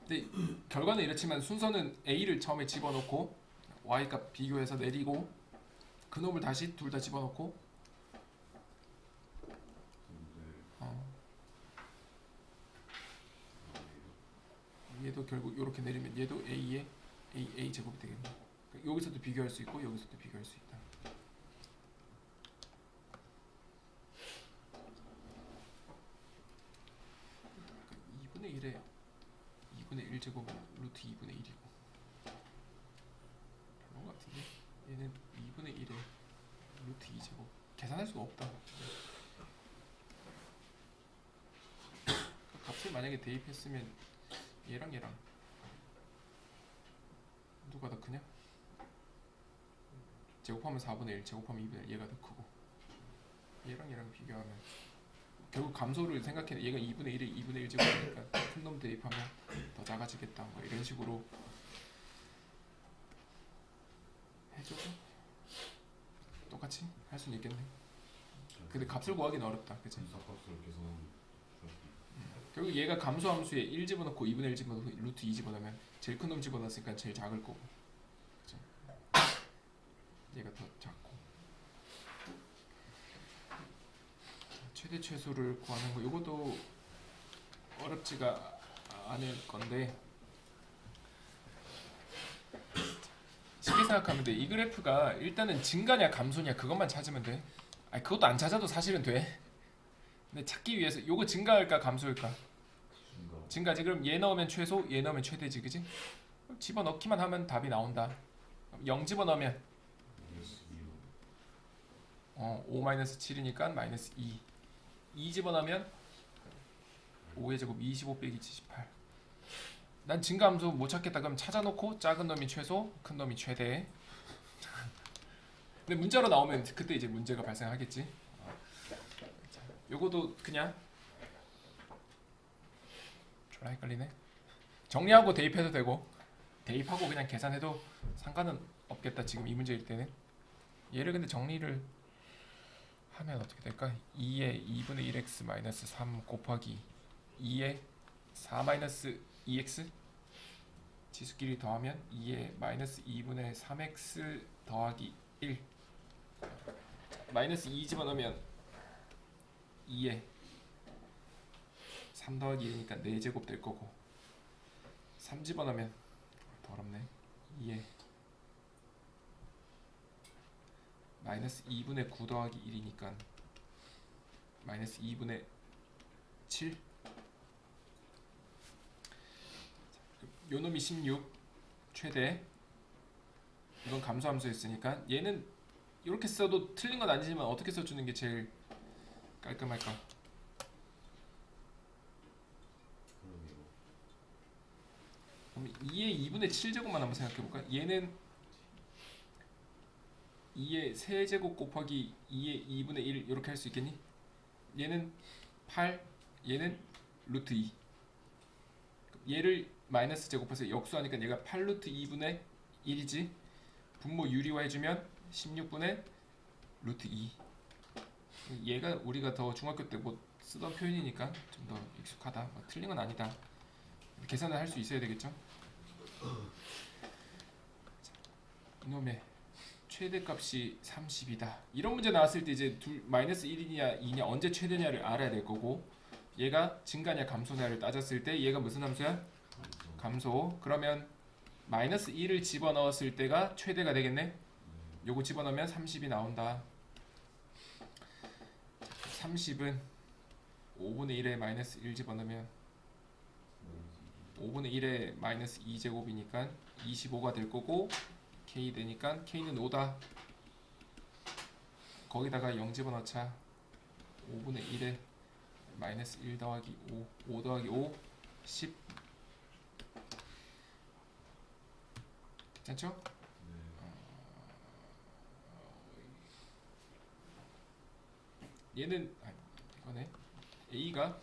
근데 결과는 이렇지만 순서는 a를 처음에 집어넣고 y값 비교해서 내리고 그 놈을 다시 둘 다 집어넣고 얘도 결국 이렇게 내리면 얘도 a의 a 제곱이 되겠네. 여기서도 비교할 수 있고 여기서도 비교할 수 있다. 1에 2분의 1제곱 루트 2분의 1이고 그런 것 같은데 얘는 2분의 1에 루트 2제곱 계산할 수가 없다. 값을 만약에 대입했으면 얘랑 얘랑 누가 더 크냐? 제곱하면 4분의 1, 제곱하면 2분의 1 얘가 더 크고 얘랑 얘랑 비교하면 결국 감소를 생각해. 얘가 2분의 1에 2분의 1 제곱이니까 큰 놈 대입하면 더 작아지겠다. 뭐 이런 식으로 해줘도 똑같이 할 수는 있겠네. 근데 값을 구하기는 어렵다. 그치? 분사값을 계산하면 결국 얘가 감소함수에 1 집어넣고 2분의 1 집어넣고 루트 2 집어넣으면 제일 큰 놈 집어넣었으니까 제일 작을 거고 그치? 얘가 더 작고 최대 최소를 구하는 거 이것도 어렵지가 않을 건데 쉽게 생각하면 돼. 이 그래프가 일단은 증가냐 감소냐 그것만 찾으면 돼. 아니 그것도 안 찾아도 사실은 돼. 근데 찾기 위해서 요거 증가할까 감소할까? 증가. 증가지. 그럼 얘 넣으면 최소, 얘 넣으면 최대지, 그지? 집어넣기만 하면 답이 나온다. 0 집어넣으면 마이너스 2로 5-7이니까 마이너스 2. 2 집어넣으면 5의 제곱 25 빼기 78. 난 증가함수 못 찾겠다. 그럼 찾아놓고 작은 놈이 최소, 큰 놈이 최대. 근데 문자로 나오면 그때 이제 문제가 발생하겠지. 요거도 그냥 졸라 헷갈리네. 정리하고 대입해도 되고 대입하고 그냥 계산해도 상관은 없겠다. 지금 이 문제일 때는. 얘를 근데 정리를 하면 어떻게 될까? 2에 2분의 1x 마이너스 3 곱하기 2에 4 마이너스 2x 지수끼리 더하면 2에 마이너스 2분의 3x 더하기 1 마이너스 2 집어넣으면 2에 3 더하기 1이니까 4제곱 될 거고 3 집어넣으면 더럽네. 2에 마이너스 2분의 9 더하기 1이니까 마이너스 2분의 7 요놈이 16 최대. 이건 감소함수였으니까 얘는 이렇게 써도 틀린 건 아니지만 어떻게 써주는 게 제일 깔끔할까? 그럼 2의 2분의 7제곱만 한번 생각해볼까? 얘는 2의 세제곱 곱하기 2의 2분의 1 이렇게 할 수 있겠니? 얘는 8, 얘는 루트 2. 얘를 마이너스 제곱해서 역수하니까 얘가 8 루트 2분의 1이지. 분모 유리화 해주면 16분의 루트 2. 얘가 우리가 더 중학교 때 뭐 쓰던 표현이니까 좀 더 익숙하다. 뭐 틀린 건 아니다. 계산을 할 수 있어야 되겠죠? 이놈의 최대값이 30이다. 이런 문제 나왔을 때 이제 마이너스 1이냐 2냐 언제 최대냐를 알아야 될 거고 얘가 증가냐 감소냐를 따졌을 때 얘가 무슨 함수야? 감소. 그러면 마이너스 1을 집어넣었을 때가 최대가 되겠네? 요거 집어넣으면 30이 나온다. 30은 5분의 1에 마이너스 1 집어넣으면 5분의 1에 마이너스 2제곱이니까 25가 될 거고 k 되니까 k는 5다. 거기다가 0 집어넣자. 5분의 1에 마이너스 1 더하기 5 5 더하기 5 10 괜찮죠? 얘는 이거네. a가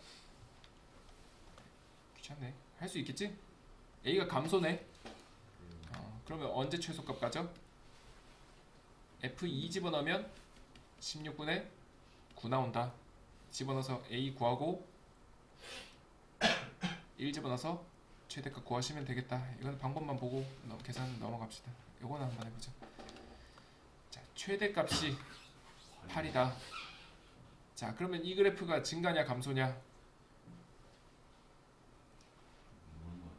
귀찮네. 할 수 있겠지? a가 감소네. 그러면 언제 최소값 가죠? f2 집어넣으면 16분의 9 나온다. 집어넣어서 a 구하고 1 집어넣어서 최대값 구하시면 되겠다. 이건 방법만 보고 계산 넘어갑시다. 요거는 한번 해보자. 자, 최대값이 8이다. 자, 그러면 이 그래프가 증가냐 감소냐?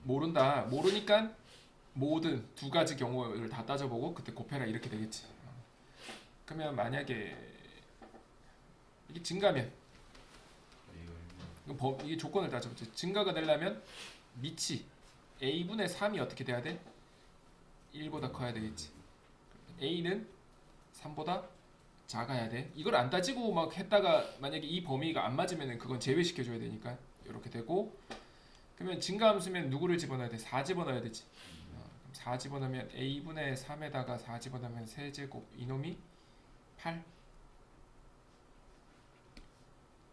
모른다. 모르니까 모든 두 가지 경우를 다 따져보고 그때 곱해라 이렇게 되겠지. 그러면 만약에 이게 증가면 이게 조건을 따져보죠. 증가가 되려면 밑이 a분의 3이 어떻게 돼야 돼? 1보다 커야 되겠지. a는 3보다 작아야 돼. 이걸 안 따지고 막 했다가 만약에 이 범위가 안 맞으면 그건 제외시켜 줘야 되니까 이렇게 되고, 그러면 증가함수면 누구를 집어넣어야 돼? 4 집어넣어야 되지. 그럼 4 집어넣으면 a분의 3에다가 4 집어넣으면 세제곱, 이놈이 8.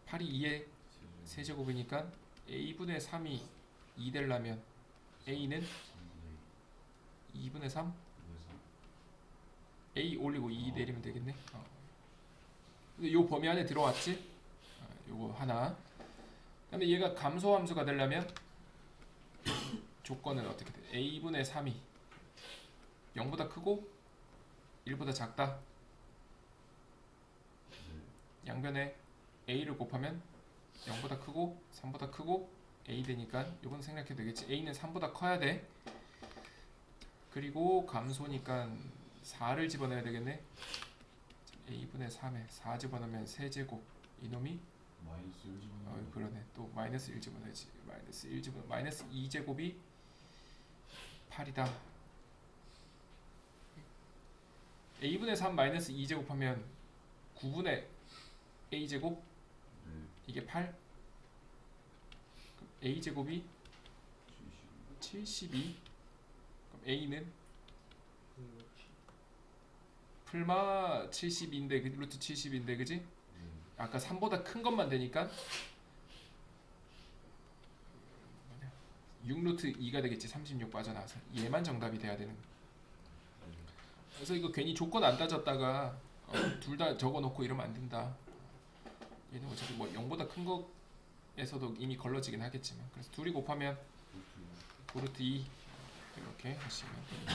8이 2의 세제곱이니까 a분의 3이 2 되려면 a는 2분의 3? a 올리고 2 내리면 되겠네. 근데 요 범위 안에 들어왔지? 요거 하나. 그다음에 얘가 감소함수가 되려면 조건은 어떻게 돼? a분의 3이 0보다 크고 1보다 작다. 양변에 a를 곱하면 0보다 크고 3보다 크고 a 되니까 요건 생략해도 되겠지. a는 3보다 커야 돼. 그리고 감소니까 4를 집어넣어야 되겠네. a분의 3에 4 집어넣으면 세제곱, 이놈이 마이너스 1 집어넣으면 그러네. 또 마이너스 1 집어넣어야지. 마이너스 1 집어넣어 마이너스 2제곱이 8이다. a분의 3 마이너스 2제곱하면 9분의 a제곱, 이게 8. 그럼 a제곱이 72. 그럼 a는 풀마 72인데 루트 70인데 그지? 아까 3보다 큰 것만 되니까 6루트 2가 되겠지. 36 빠져나와서 얘만 정답이 돼야 되는. 그래서 이거 괜히 조건 안 따졌다가 둘 다 적어놓고 이러면 안 된다. 얘는 어차피 뭐 0보다 큰 거에서도 이미 걸러지긴 하겠지만, 그래서 둘이 곱하면 9루트 2 이렇게 하시면 됩니다.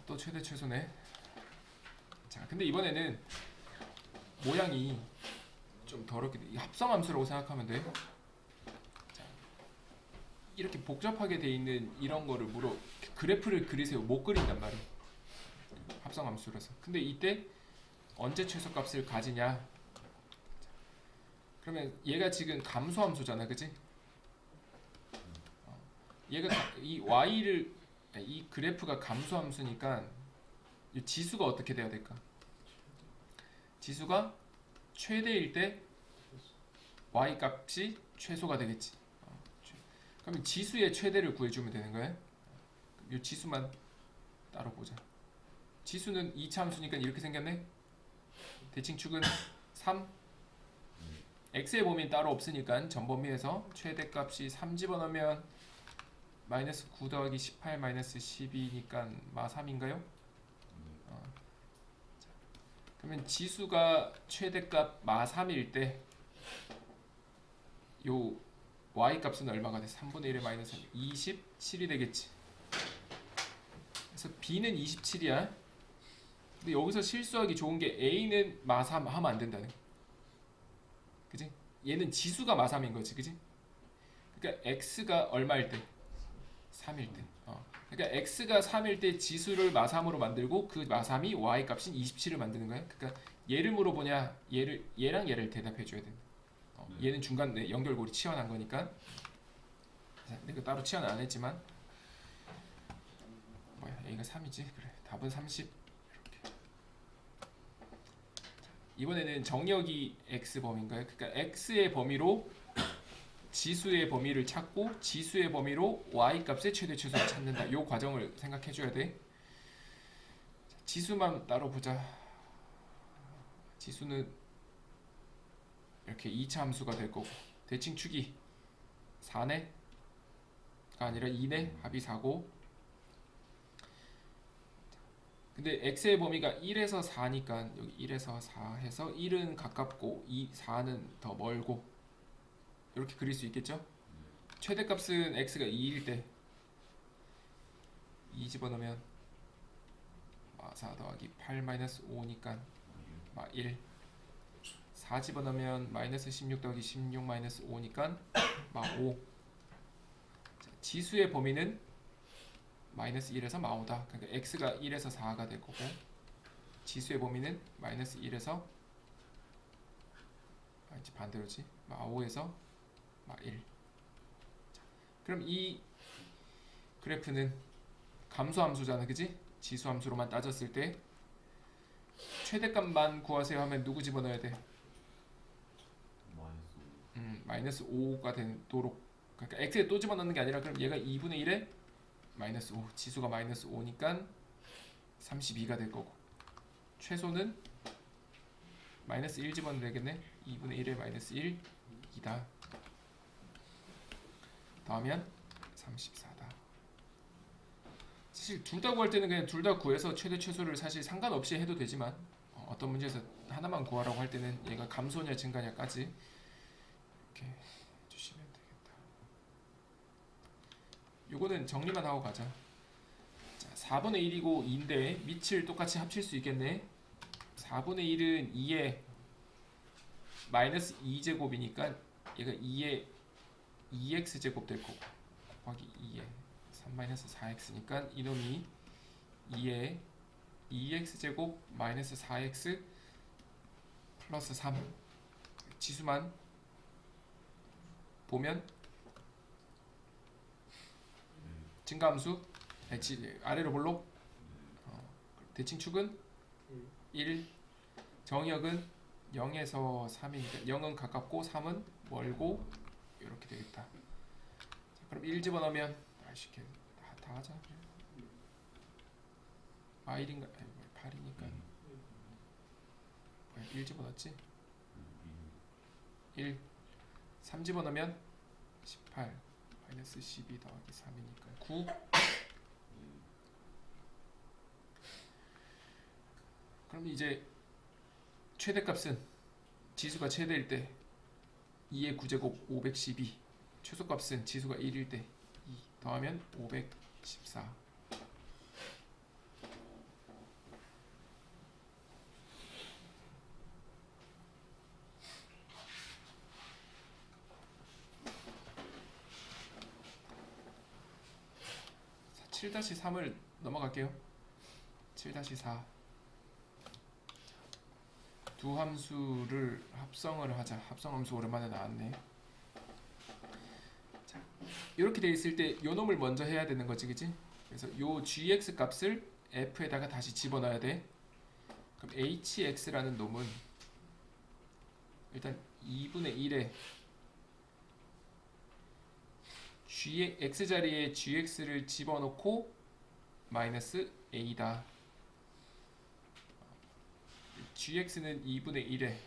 또 최대 최소네. 자, 근데 이번에는 모양이 좀 더럽게 돼. 합성함수라고 생각하면 돼. 자, 이렇게 복잡하게 돼 있는 이런 거를 그래프를 그리세요. 못 그린단 말이야. 합성함수라서. 근데 이때 언제 최소값을 가지냐? 자, 그러면 얘가 지금 감소함수잖아, 그지? 얘가 이 y를 이 그래프가 감소함수니까 이 지수가 어떻게 돼야 될까? 지수가 최대일 때 y 값이 최소가 되겠지. 그러면 지수의 최대를 구해주면 되는 거야. 이 지수만 따로 보자. 지수는 2차 함수니까 이렇게 생겼네. 대칭축은 3. x의 범위는 따로 없으니까 전범위에서 최대값이 3 집어넣으면 마이너스 9 더하기 18 마이너스 12니까 마 3인가요? 그러면 지수가 최대값 마 3일 때 요 y 값은 얼마가 돼? 3분의 1의 마이너스 3, 27이 되겠지. 그래서 b는 27이야. 근데 여기서 실수하기 좋은 게 a는 마 3 하면 안 된다네. 그지? 얘는 지수가 마 3인 거지, 그지? 그러니까 x가 얼마일 때? 3일 때. 그러니까 x가 3일 때 지수를 마 3으로 만들고 그 마 3이 y 값인 27을 만드는 거야. 그러니까 얘를 물어보냐, 얘랑 얘를 대답해 줘야 돼. 얘는 중간에 연결고리 치환한 거니까. 내가 따로 치환 안 했지만 뭐야, a가 3이지. 그래, 답은 30. 이렇게. 이번에는 정역이 x 범위인가요? 그러니까 x의 범위로 지수의 범위를 찾고 지수의 범위로 y 값의 최대 최소를 찾는다. 이 과정을 생각해 줘야 돼. 지수만 따로 보자. 지수는 이렇게 2차 함수가 될 거고, 대칭축이 4네가 아니라 2네, 합이 4고. 근데 x의 범위가 1에서 4니까 여기 1에서 4 해서 1은 가깝고 4는 더 멀고, 이렇게 그릴 수 있겠죠? 최대값은 x가 2일 때 2 집어넣으면 4 더하기 8 마이너스 5니까 1. 4 집어넣으면 마이너스 16 더하기 16 마이너스 5니까 5. 지수의 범위는 마이너스 1에서 5다. 그러니까 x가 1에서 4가 될 거고, 지수의 범위는 마이너스 1에서 이제 반대로지. 막 5에서 막 1. 그럼 이 그래프는 감소함수잖아, 그지? 지수함수로만 따졌을 때 최대값만 구하세요 하면 누구 집어넣어야 돼? 마이너스 5가 되도록. 그러니까 x에 또 집어넣는 게 아니라 그럼 얘가 2분의 1에 마이너스 5, 지수가 마이너스 5니까 32가 될 거고, 최소는 마이너스 1 집어넣으면 되겠네. 2분의 1에 마이너스 1, 2다. 더하면 34다. 사실 둘 다 구할 때는 그냥 둘 다 구해서 최대 최소를 사실 상관없이 해도 되지만, 어떤 문제에서 하나만 구하라고 할 때는 얘가 감소냐 증가냐까지 이렇게 해주시면 되겠다. 요거는 정리만 하고 가자. 자, 4분의 1이고 2인데 밑을 똑같이 합칠 수 있겠네. 4분의 1은 2에 마이너스 2제곱이니까 얘가 2에 2x제곱 될 거고, 곱하기 2에 3 마이너스 4x니까 이놈이 2에 2x제곱 마이너스 4x 플러스 3. 지수만 보면 증가함수 아래로 볼록. 대칭축은 1, 정의역은 0에서 3이니까 0은 가깝고 3은 멀고 이렇게 되겠다. 자, 그럼 1 집어넣으면 쉽게 다 하자. 아 1인가? 8이니까 1 집어넣었지? 1 3 집어넣으면 18 마이너스 12 더하기 3이니까 9. 그럼 이제 최대값은 지수가 최대일 때 2의 9제곱 512, 최소값은 지수가 1일 때 2 더하면 514. 자, 7-3을 넘어갈게요. 7-4 두 함수를 합성을 하자. 합성함수 오랜만에 나왔네. 자, 이렇게 돼 있을 때 요 놈을 먼저 해야 되는 거지, 그지? 그래서 요 gx 값을 f에다가 다시 집어넣어야 돼. 그럼 hx라는 놈은 일단 2분의 1에 x 자리에 gx를 집어넣고 마이너스 a다. gx는 2분의 1에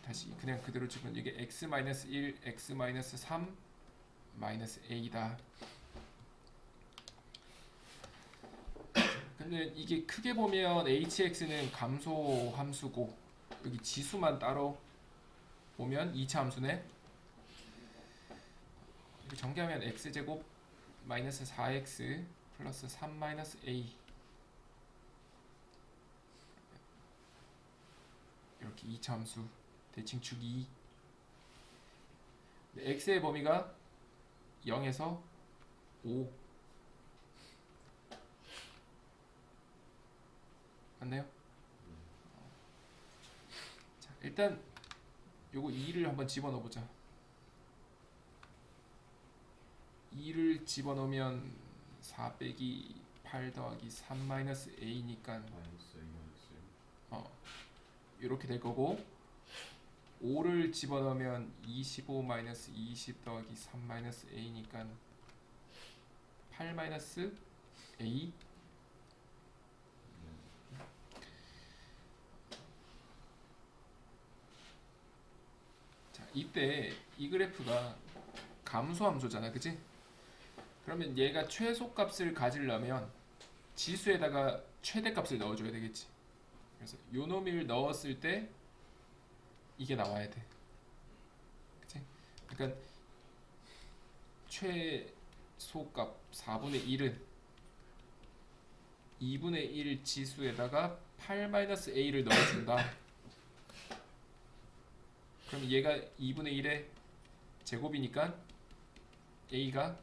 다시 그냥 그대로 집으면 이게 x-1, x-3 마이너스 a다. 근데 이게 크게 보면 hx는 감소 함수고 여기 지수만 따로 보면 2차 함수네. 이렇게 전개하면 x제곱 마이너스 4x 플러스 3 마이너스 a 이렇게 2차 함수 대칭축 2. x의 범위가 0에서 5 맞나요? 자, 일단 요거 2를 한번 집어넣어 보자. 2를 집어넣으면 4 빼기 8 더하기 3 마이너스 a니까 이렇게 될 거고, 5를 집어넣으면 25 마이너스 20 더하기 3 마이너스 a니까 8 마이너스 a. 자, 이때 이 그래프가 감소함수잖아, 그치? 그러면 얘가 최소값을 가지려면 지수에다가 최대값을 넣어줘야 되겠지. 그래서 요 놈을 넣었을 때 이게 나와야 돼, 그치? 그러니까 최소값 4분의 1은 2분의 1 지수에다가 8-a를 넣어준다. 그럼 얘가 2분의 1의 제곱이니까 a가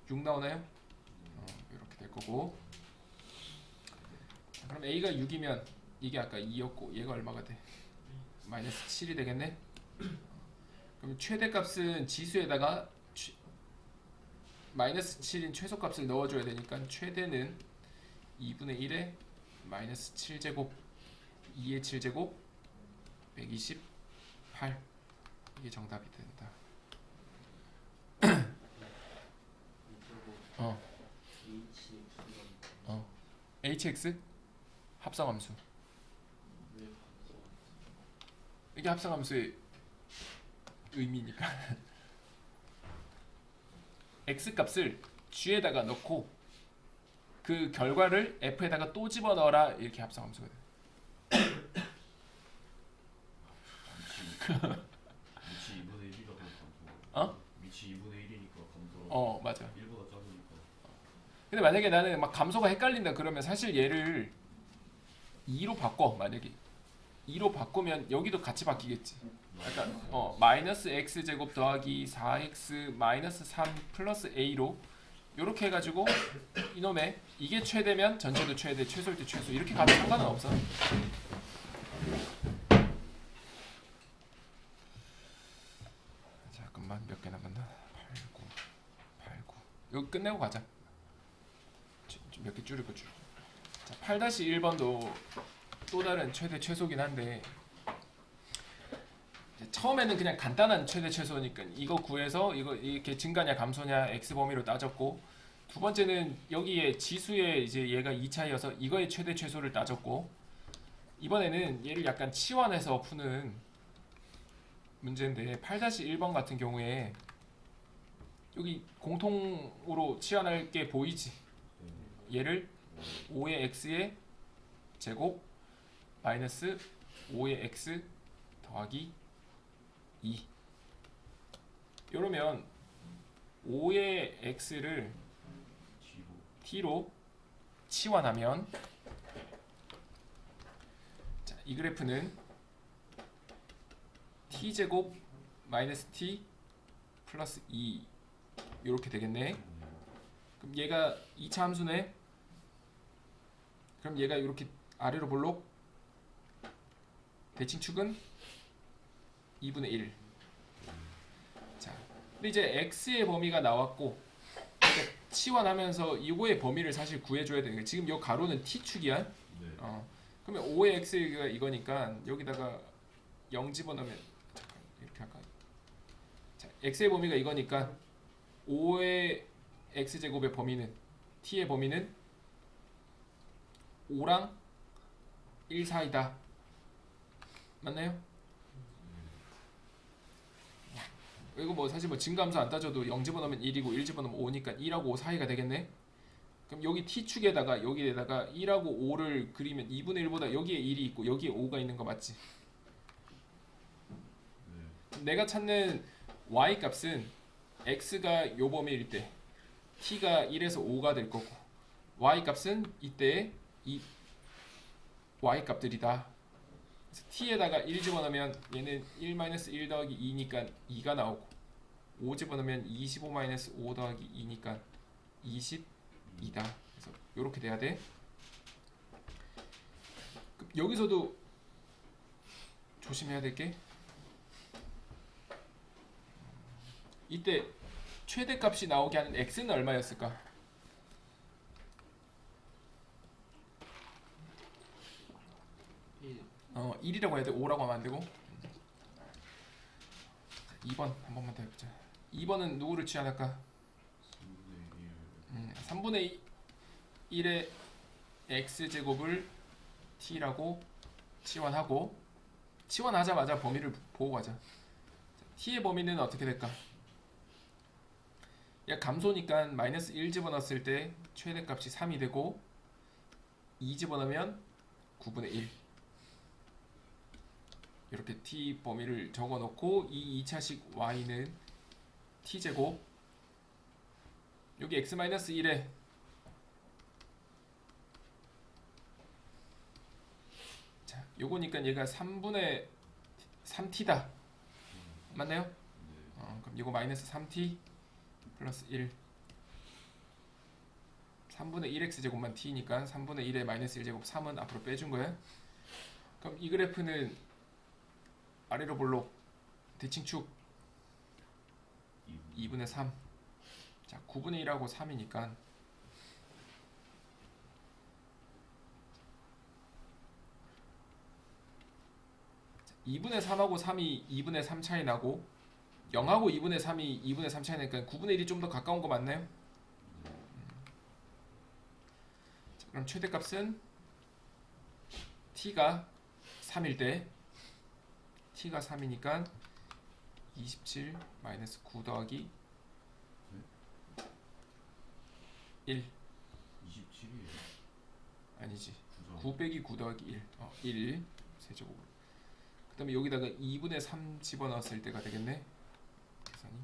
6 나오나요? 이렇게 될 거고, 그럼 a가 6이면 이게 아까 2였고 얘가 얼마가 돼? 마이너스 7이 되겠네. 그럼 최대값은 지수에다가 마이너스 7인 최소값을 넣어줘야 되니까 최대는 2분의 1에 마이너스 7제곱 2의 7제곱 128 이게 정답이 된다. 어. hx 합성함수. 이게 합성함수의 의미니까. x 값을 g에다가 넣고 그 결과를 f에다가 또 집어넣어라 이렇게 합성함수가 돼. 위치 2분의 1이라고 감소. 어? 위치 2분의 1이니까 감소. 맞아. 1보다 작으니까. 근데 만약에 나는 막 감소가 헷갈린다 그러면 사실 얘를 2로 바꿔. 만약에 2로 바꾸면 여기도 같이 바뀌겠지. 그러니까 마이너스 x제곱 더하기 4x 마이너스 3 플러스 a로 요렇게 해가지고 이놈의 이게 최대면 전체도 최대, 최소일 때 최소 이렇게 가도 상관은 없어. 잠깐만 몇 개 남았나? 8, 9 이거 끝내고 가자. 몇 개 줄이고 줄. 자, 8-1번도 또 다른 최대 최소긴 한데 처음에는 그냥 간단한 최대 최소니까 이거 구해서 이거 이렇게 증가냐 감소냐 x 범위로 따졌고, 두 번째는 여기에 지수에 이제 얘가 2차이어서 이거의 최대 최소를 따졌고, 이번에는 얘를 약간 치환해서 푸는 문제인데 8-1번 같은 경우에 여기 공통으로 치환할 게 보이지? 얘를 5의 x의 제곱 마이너스 5의 x 더하기 2 이러면 5의 x를 t로 치환하면 자, 이 그래프는 t제곱 마이너스 t 플러스 2 이렇게 되겠네. 그럼 얘가 2차 함수네. 그럼 얘가 이렇게 아래로 볼록 대칭축은 2분의 1. 자, 근데 이제 x의 범위가 나왔고 그러니까 치환하면서 이거의 범위를 사실 구해줘야 되는 거야. 지금 이 가로는 t축이야. 네. 그러면 5의 x가 이거니까 여기다가 0 집어넣으면 잠깐 이렇게 할까? 자, x의 범위가 이거니까 5의 x제곱의 범위는 t의 범위는 5랑 1 사이다. 맞나요? 이거 뭐 사실 뭐 증가함수 안 따져도 0 집어넣으면 1이고 1 집어넣으면 5니까 1하고 5 사이가 되겠네. 그럼 여기 t축에다가 여기에다가 1하고 5를 그리면 2분의 1보다 여기에 1이 있고 여기에 5가 있는 거 맞지? 네. 내가 찾는 y 값은 x가 요 범위일 때 t가 1에서 5가 될 거고 y 값은 이때 이 y 값들이다. 그래서 t에다가 1 집어넣으면 얘는 1-1 더하기 2니까 2가 나오고 5 집어넣으면 25-5 더하기 2니까 22다. 그래서 요렇게 돼야 돼. 여기서도 조심해야 될 게 이때 최대값이 나오게 하는 x는 얼마였을까? 1이라고 해야 돼. 5라고 하면 안 되고. 2번 한 번만 더 해보자. 2번은 누구를 치환할까? 3분의 1의 x제곱을 t라고 치환하고, 치환하자마자 범위를 보고 가자. t의 범위는 어떻게 될까? 야, 감소니까 마이너스 1 집어넣었을 때 최대값이 3이 되고 2 집어넣으면 9분의 1 이렇게 t 범위를 적어놓고 이 2차식 y는 t제곱 여기 x-1에 자, 요거니까 얘가 3분의 3t다. 맞나요? 그럼 이거 마이너스 3t 플러스 1 3분의 1x제곱만 t니까 3분의 1에 마이너스 1제곱 3은 앞으로 빼준 거야. 그럼 이 그래프는 아래로 볼록 대칭축 2분의 3. 자, 9분의 1하고 3이니까 2분의 3하고 3이 2분의 3 차이 나고 0하고 2분의 3이 2분의 3 차이 나니까 9분의 1이 좀 더 가까운 거 맞나요? 자, 그럼 최대값은 t가 3일 때 t가 3이니까 27 마이너스 9 더하기 1 27이에요. 아니지 그죠? 9 빼기 9 더하기 1 1 세제곱으로 그 다음에 여기다가 2분의 3 집어넣었을 때가 되겠네. 계산이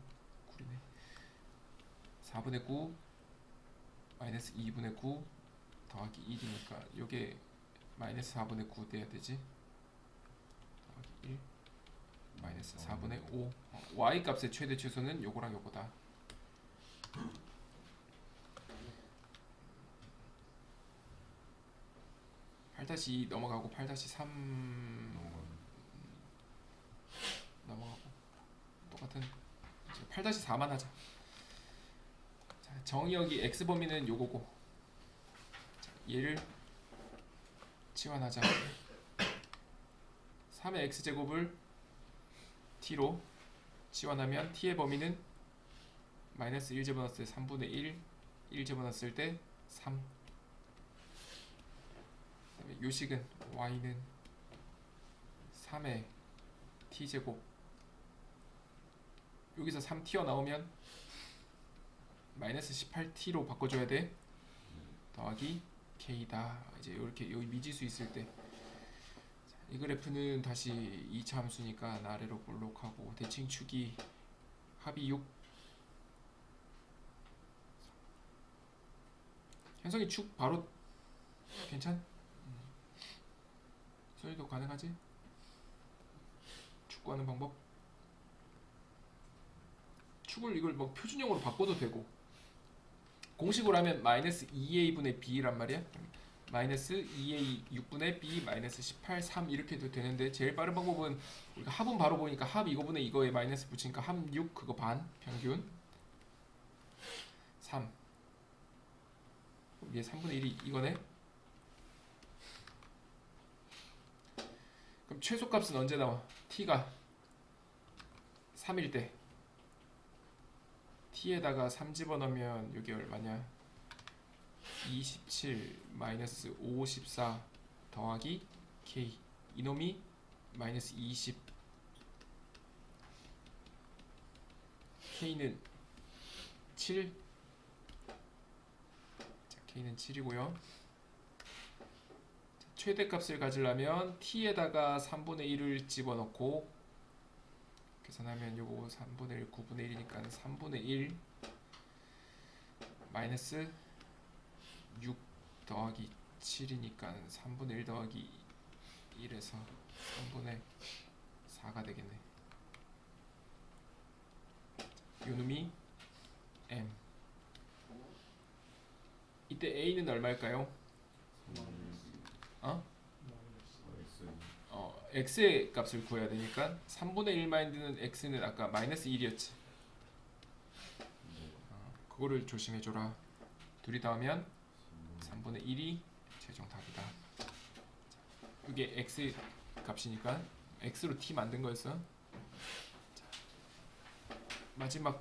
쿨이네. 4분의 9 마이너스 2분의 9 더하기 1이니까 요게 마이너스 4분의 9 돼야 되지. 더하기 1 마이너스 4분의 5 y 값의 최대 최소는 요거랑 요거다. 8-2 넘어가고 8-3 넘어가고 똑같은 8-4만 하자. 자, 정의역이 x 범위는 요거고 자, 얘를 치환하자. 3의 x제곱을 t로 치환하면 t의 범위는 마이너스 1 집어넣었을 때 3분의 1 집어넣었을 때 3. 그다음에 요식은 y는 3의 t제곱 여기서 3 튀어나오면 마이너스 18t로 바꿔줘야 돼. 더하기 k다. 이제 이렇게 여기 미지수 있을 때 이 그래프는 다시 2차 함수니까 아래로 볼록하고 대칭축이 합이 6 현성이 축 바로 괜찮? 소리도 가능하지? 축 구하는 방법? 축을 이걸 뭐 표준형으로 바꿔도 되고 공식으로 하면 마이너스 2a분의 b란 말이야. 마이너스 2a 6분의 b 마이너스 18 3 이렇게 해도 되는데 제일 빠른 방법은 우리가 합은 바로 보니까 합 이거분의 이거에 마이너스 붙이니까 합 6 그거 반 평균 3 얘 3분의 1이 이거네. 그럼 최소값은 언제 나와? t가 3일 때 t에다가 3 집어넣으면 여기 얼마냐? 27 마이너스 54 더하기 k 이놈이 마이너스 20 k는 7 자, k는 7이고요. 최대값을 가지려면 t에다가 3분의 1을 집어넣고 계산하면 요거 3분의 1 9분의 1이니까 3분의 1 마이너스 6 더하기 7이니까 3분의 1 더하기 1에서 3분의 4가 되겠네. 요놈이 m 이때 a는 얼마일까요? x의 값을 구해야 되니까 3분의 1 마이너스 x는 아까 마이너스 1이었지. 그거를 조심해줘라. 둘이 더하면 3분의 1이 최종 답이다. 이게 x 값이니까 x로 t 만든 거였어. 마지막은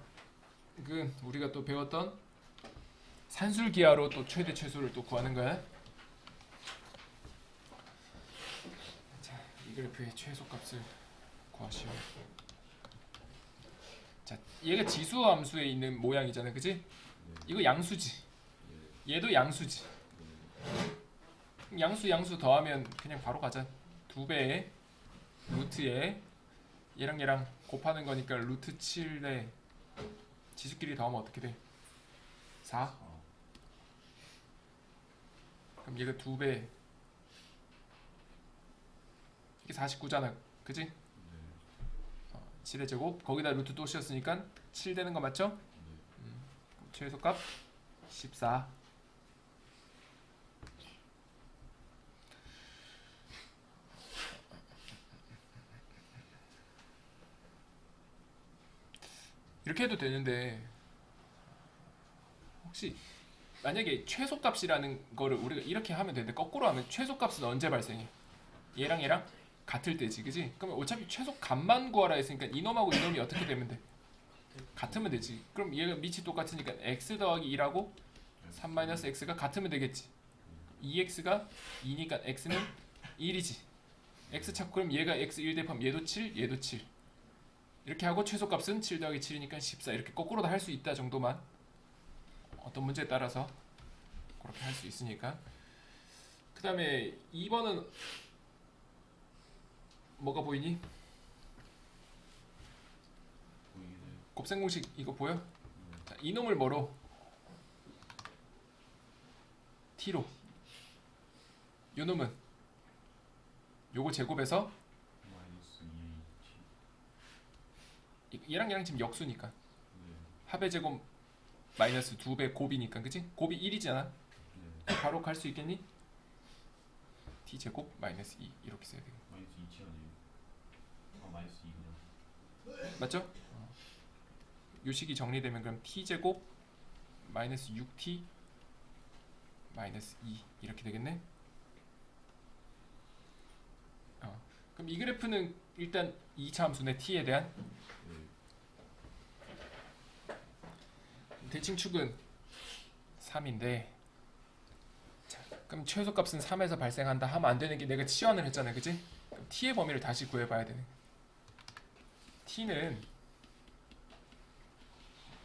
우리가 또 배웠던 산술기하로 또 최대 최소를 또 구하는 거야. 자, 이 그래프의 최소값을 구하시오. 자, 얘가 지수 함수에 있는 모양이잖아, 그지? 이거 양수지. 얘도 양수지. 양수 더하면 그냥 바로 가자. 2배의 루트에 얘랑 곱하는 거니까 루트 7에 지수끼리 더하면 어떻게 돼? 4. 그럼 얘가 2배. 이게 49잖아, 그지? 7의 제곱 거기다 루트 또 씌웠으니까 7 되는 거 맞죠? 최소값 14. 이렇게 해도 되는데 혹시 만약에 최소값이라는 거를 우리가 이렇게 하면 되는데 거꾸로 하면 최소값은 언제 발생해? 얘랑 같을 때지, 그지? 그러면 어차피 최소값만 구하라 했으니까 이놈하고 이놈이 어떻게 되면 돼? 같으면 되지. 그럼 얘가 밑이 똑같으니까 x 더하기 2라고 3-x가 같으면 되겠지. 2x가 2니까 x는 1이지. x 찾고 그럼 얘가 x 1 대입하면 얘도 7, 얘도 7. 이렇게 하고 최소값은 7 더하기 7이니까 14. 이렇게 거꾸로 다 할 수 있다 정도만. 어떤 문제에 따라서 그렇게 할 수 있으니까. 그 다음에 2번은 뭐가 보이니? 보이긴 해요. 곱셈 공식 이거 보여? 자, 이놈을 뭐로? t로. 요놈은 요거 제곱해서 마이너스 2t. 얘랑 지금 역수니까 네. 합의 제곱 마이너스 2배 곱이니까, 그치? 곱이 1이잖아. 네. 바로 갈 수 있겠니? t 제곱 마이너스 2 이렇게 써야 돼. 마이너스 2t 아니에요? 아 마이너스 2구나. 맞죠? 요 식이 정리되면 그럼 t 제곱 마이너스 6t 마이너스 2 이렇게 되겠네. 그럼 이 그래프는 일단 2차 함수네. t에 대한 네. 대칭축은 3인데, 자, 그럼 최소값은 3에서 발생한다 하면 안 되는 게 내가 치환을 했잖아, 그치? 그럼 t의 범위를 다시 구해봐야 되네. t는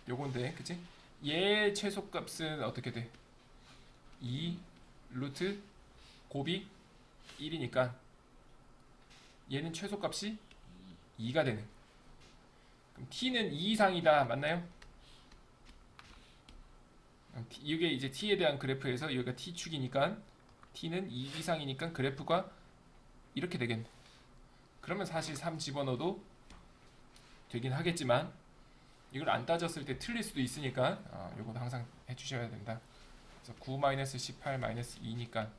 요건데, 그치? 얘 최소값은 어떻게 돼? 2 루트 곱이 1이니까 얘는 최소값이 2가 되는. 그럼 t는 2 이상이다, 맞나요? 이게 이제 t에 대한 그래프에서 여기가 t축이니까 t는 2 이상이니까 그래프가 이렇게 되겠네. 그러면 사실 3 집어넣어도 되긴 하겠지만 이걸 안 따졌을 때 틀릴 수도 있으니까 이건 항상 해주셔야 된다. 그래서 9-18 2니까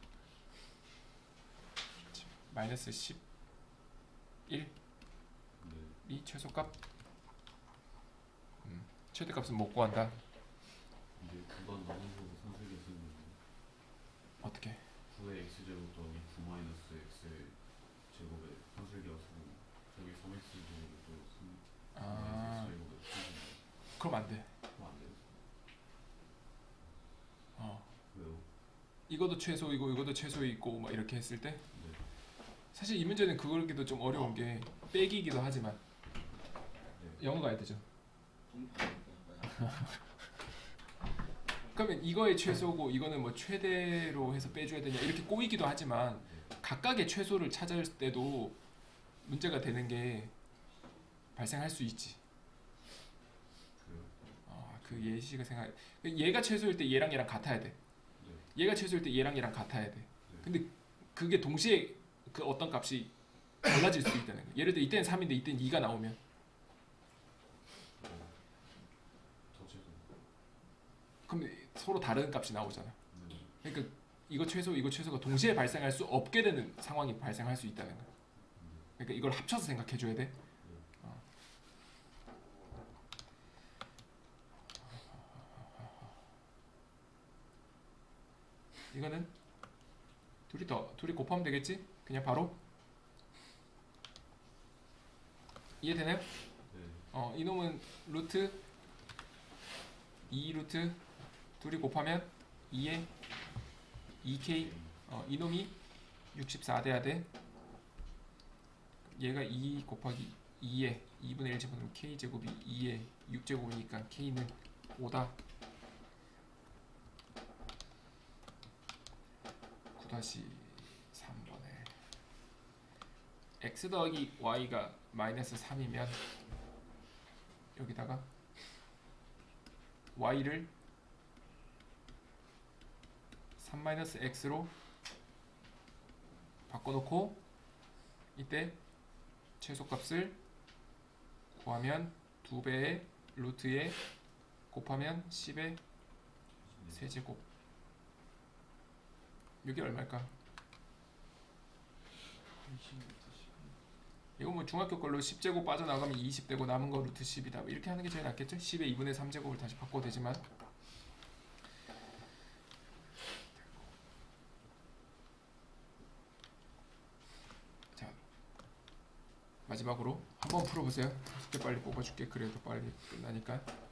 마이너스 11이 네. 최소값. 최대값은 못 구한다. 이제 9번 넘어보고 선택이 쓰는 어떻게? 9의 x제곱 더하기 9 마이너스 x의 제곱에 선택이가 쓰고 저기 3x 제곱에 또 아, x제곱에 쓰고. 그럼 안 돼. 그럼 안 돼요? 왜요? 이것도 최소이고 이것도 최소이고 막 이렇게 했을 때 네. 사실 이 문제는 그걸기도 좀 어려운 게 빼기이기도 하지만 네. 영어 가야 되죠. 그러면 이거의 최소고 이거는 뭐 최대로 해서 빼줘야 되냐 이렇게 꼬이기도 하지만 각각의 최소를 찾을 때도 문제가 되는 게 발생할 수 있지. 그래요? 그 예시가 생각. 얘가 최소일 때 얘랑 같아야 돼. 네. 얘가 최소일 때 얘랑 같아야 돼. 네. 근데 그게 동시에 그 어떤 값이 달라질 수 있다는 거야. 예를 들어 이때는 3인데 이때는 2가 나오면 더 최소. 그럼 서로 다른 값이 나오잖아. 네. 그러니까 이거 최소 이거 최소가 동시에 발생할 수 없게 되는 상황이 발생할 수 있다는 거야. 그러니까 이걸 합쳐서 생각해 줘야 돼. 이거는 둘이 곱하면 되겠지? 그냥 바로 이해되나요? 네. 이놈은 루트 2 루트 둘이 곱하면 2에 2k. 이놈이 64 돼야 돼. 얘가 2 곱하기 2에 2분의 1 집어넣으면 k 제곱이 2에 6제곱이니까 k는 5다. 9-3번에 x 더하기 y가 마이너스 3이면 여기다가 y를 3-x로 바꿔놓고 이때 최소값을 구하면 2배의 루트에 곱하면 10의 세제곱. 이게 얼마일까? 이건 뭐 중학교 걸로 10제곱 빠져나가면 20 되고 남은 거 루트 10이다. 뭐 이렇게 하는 게 제일 낫겠죠? 10의 2분의 3제곱을 다시 바꿔도 되지만. 자, 마지막으로 한번 풀어보세요. 5개 빨리 뽑아줄게. 그래도 빨리 끝나니까.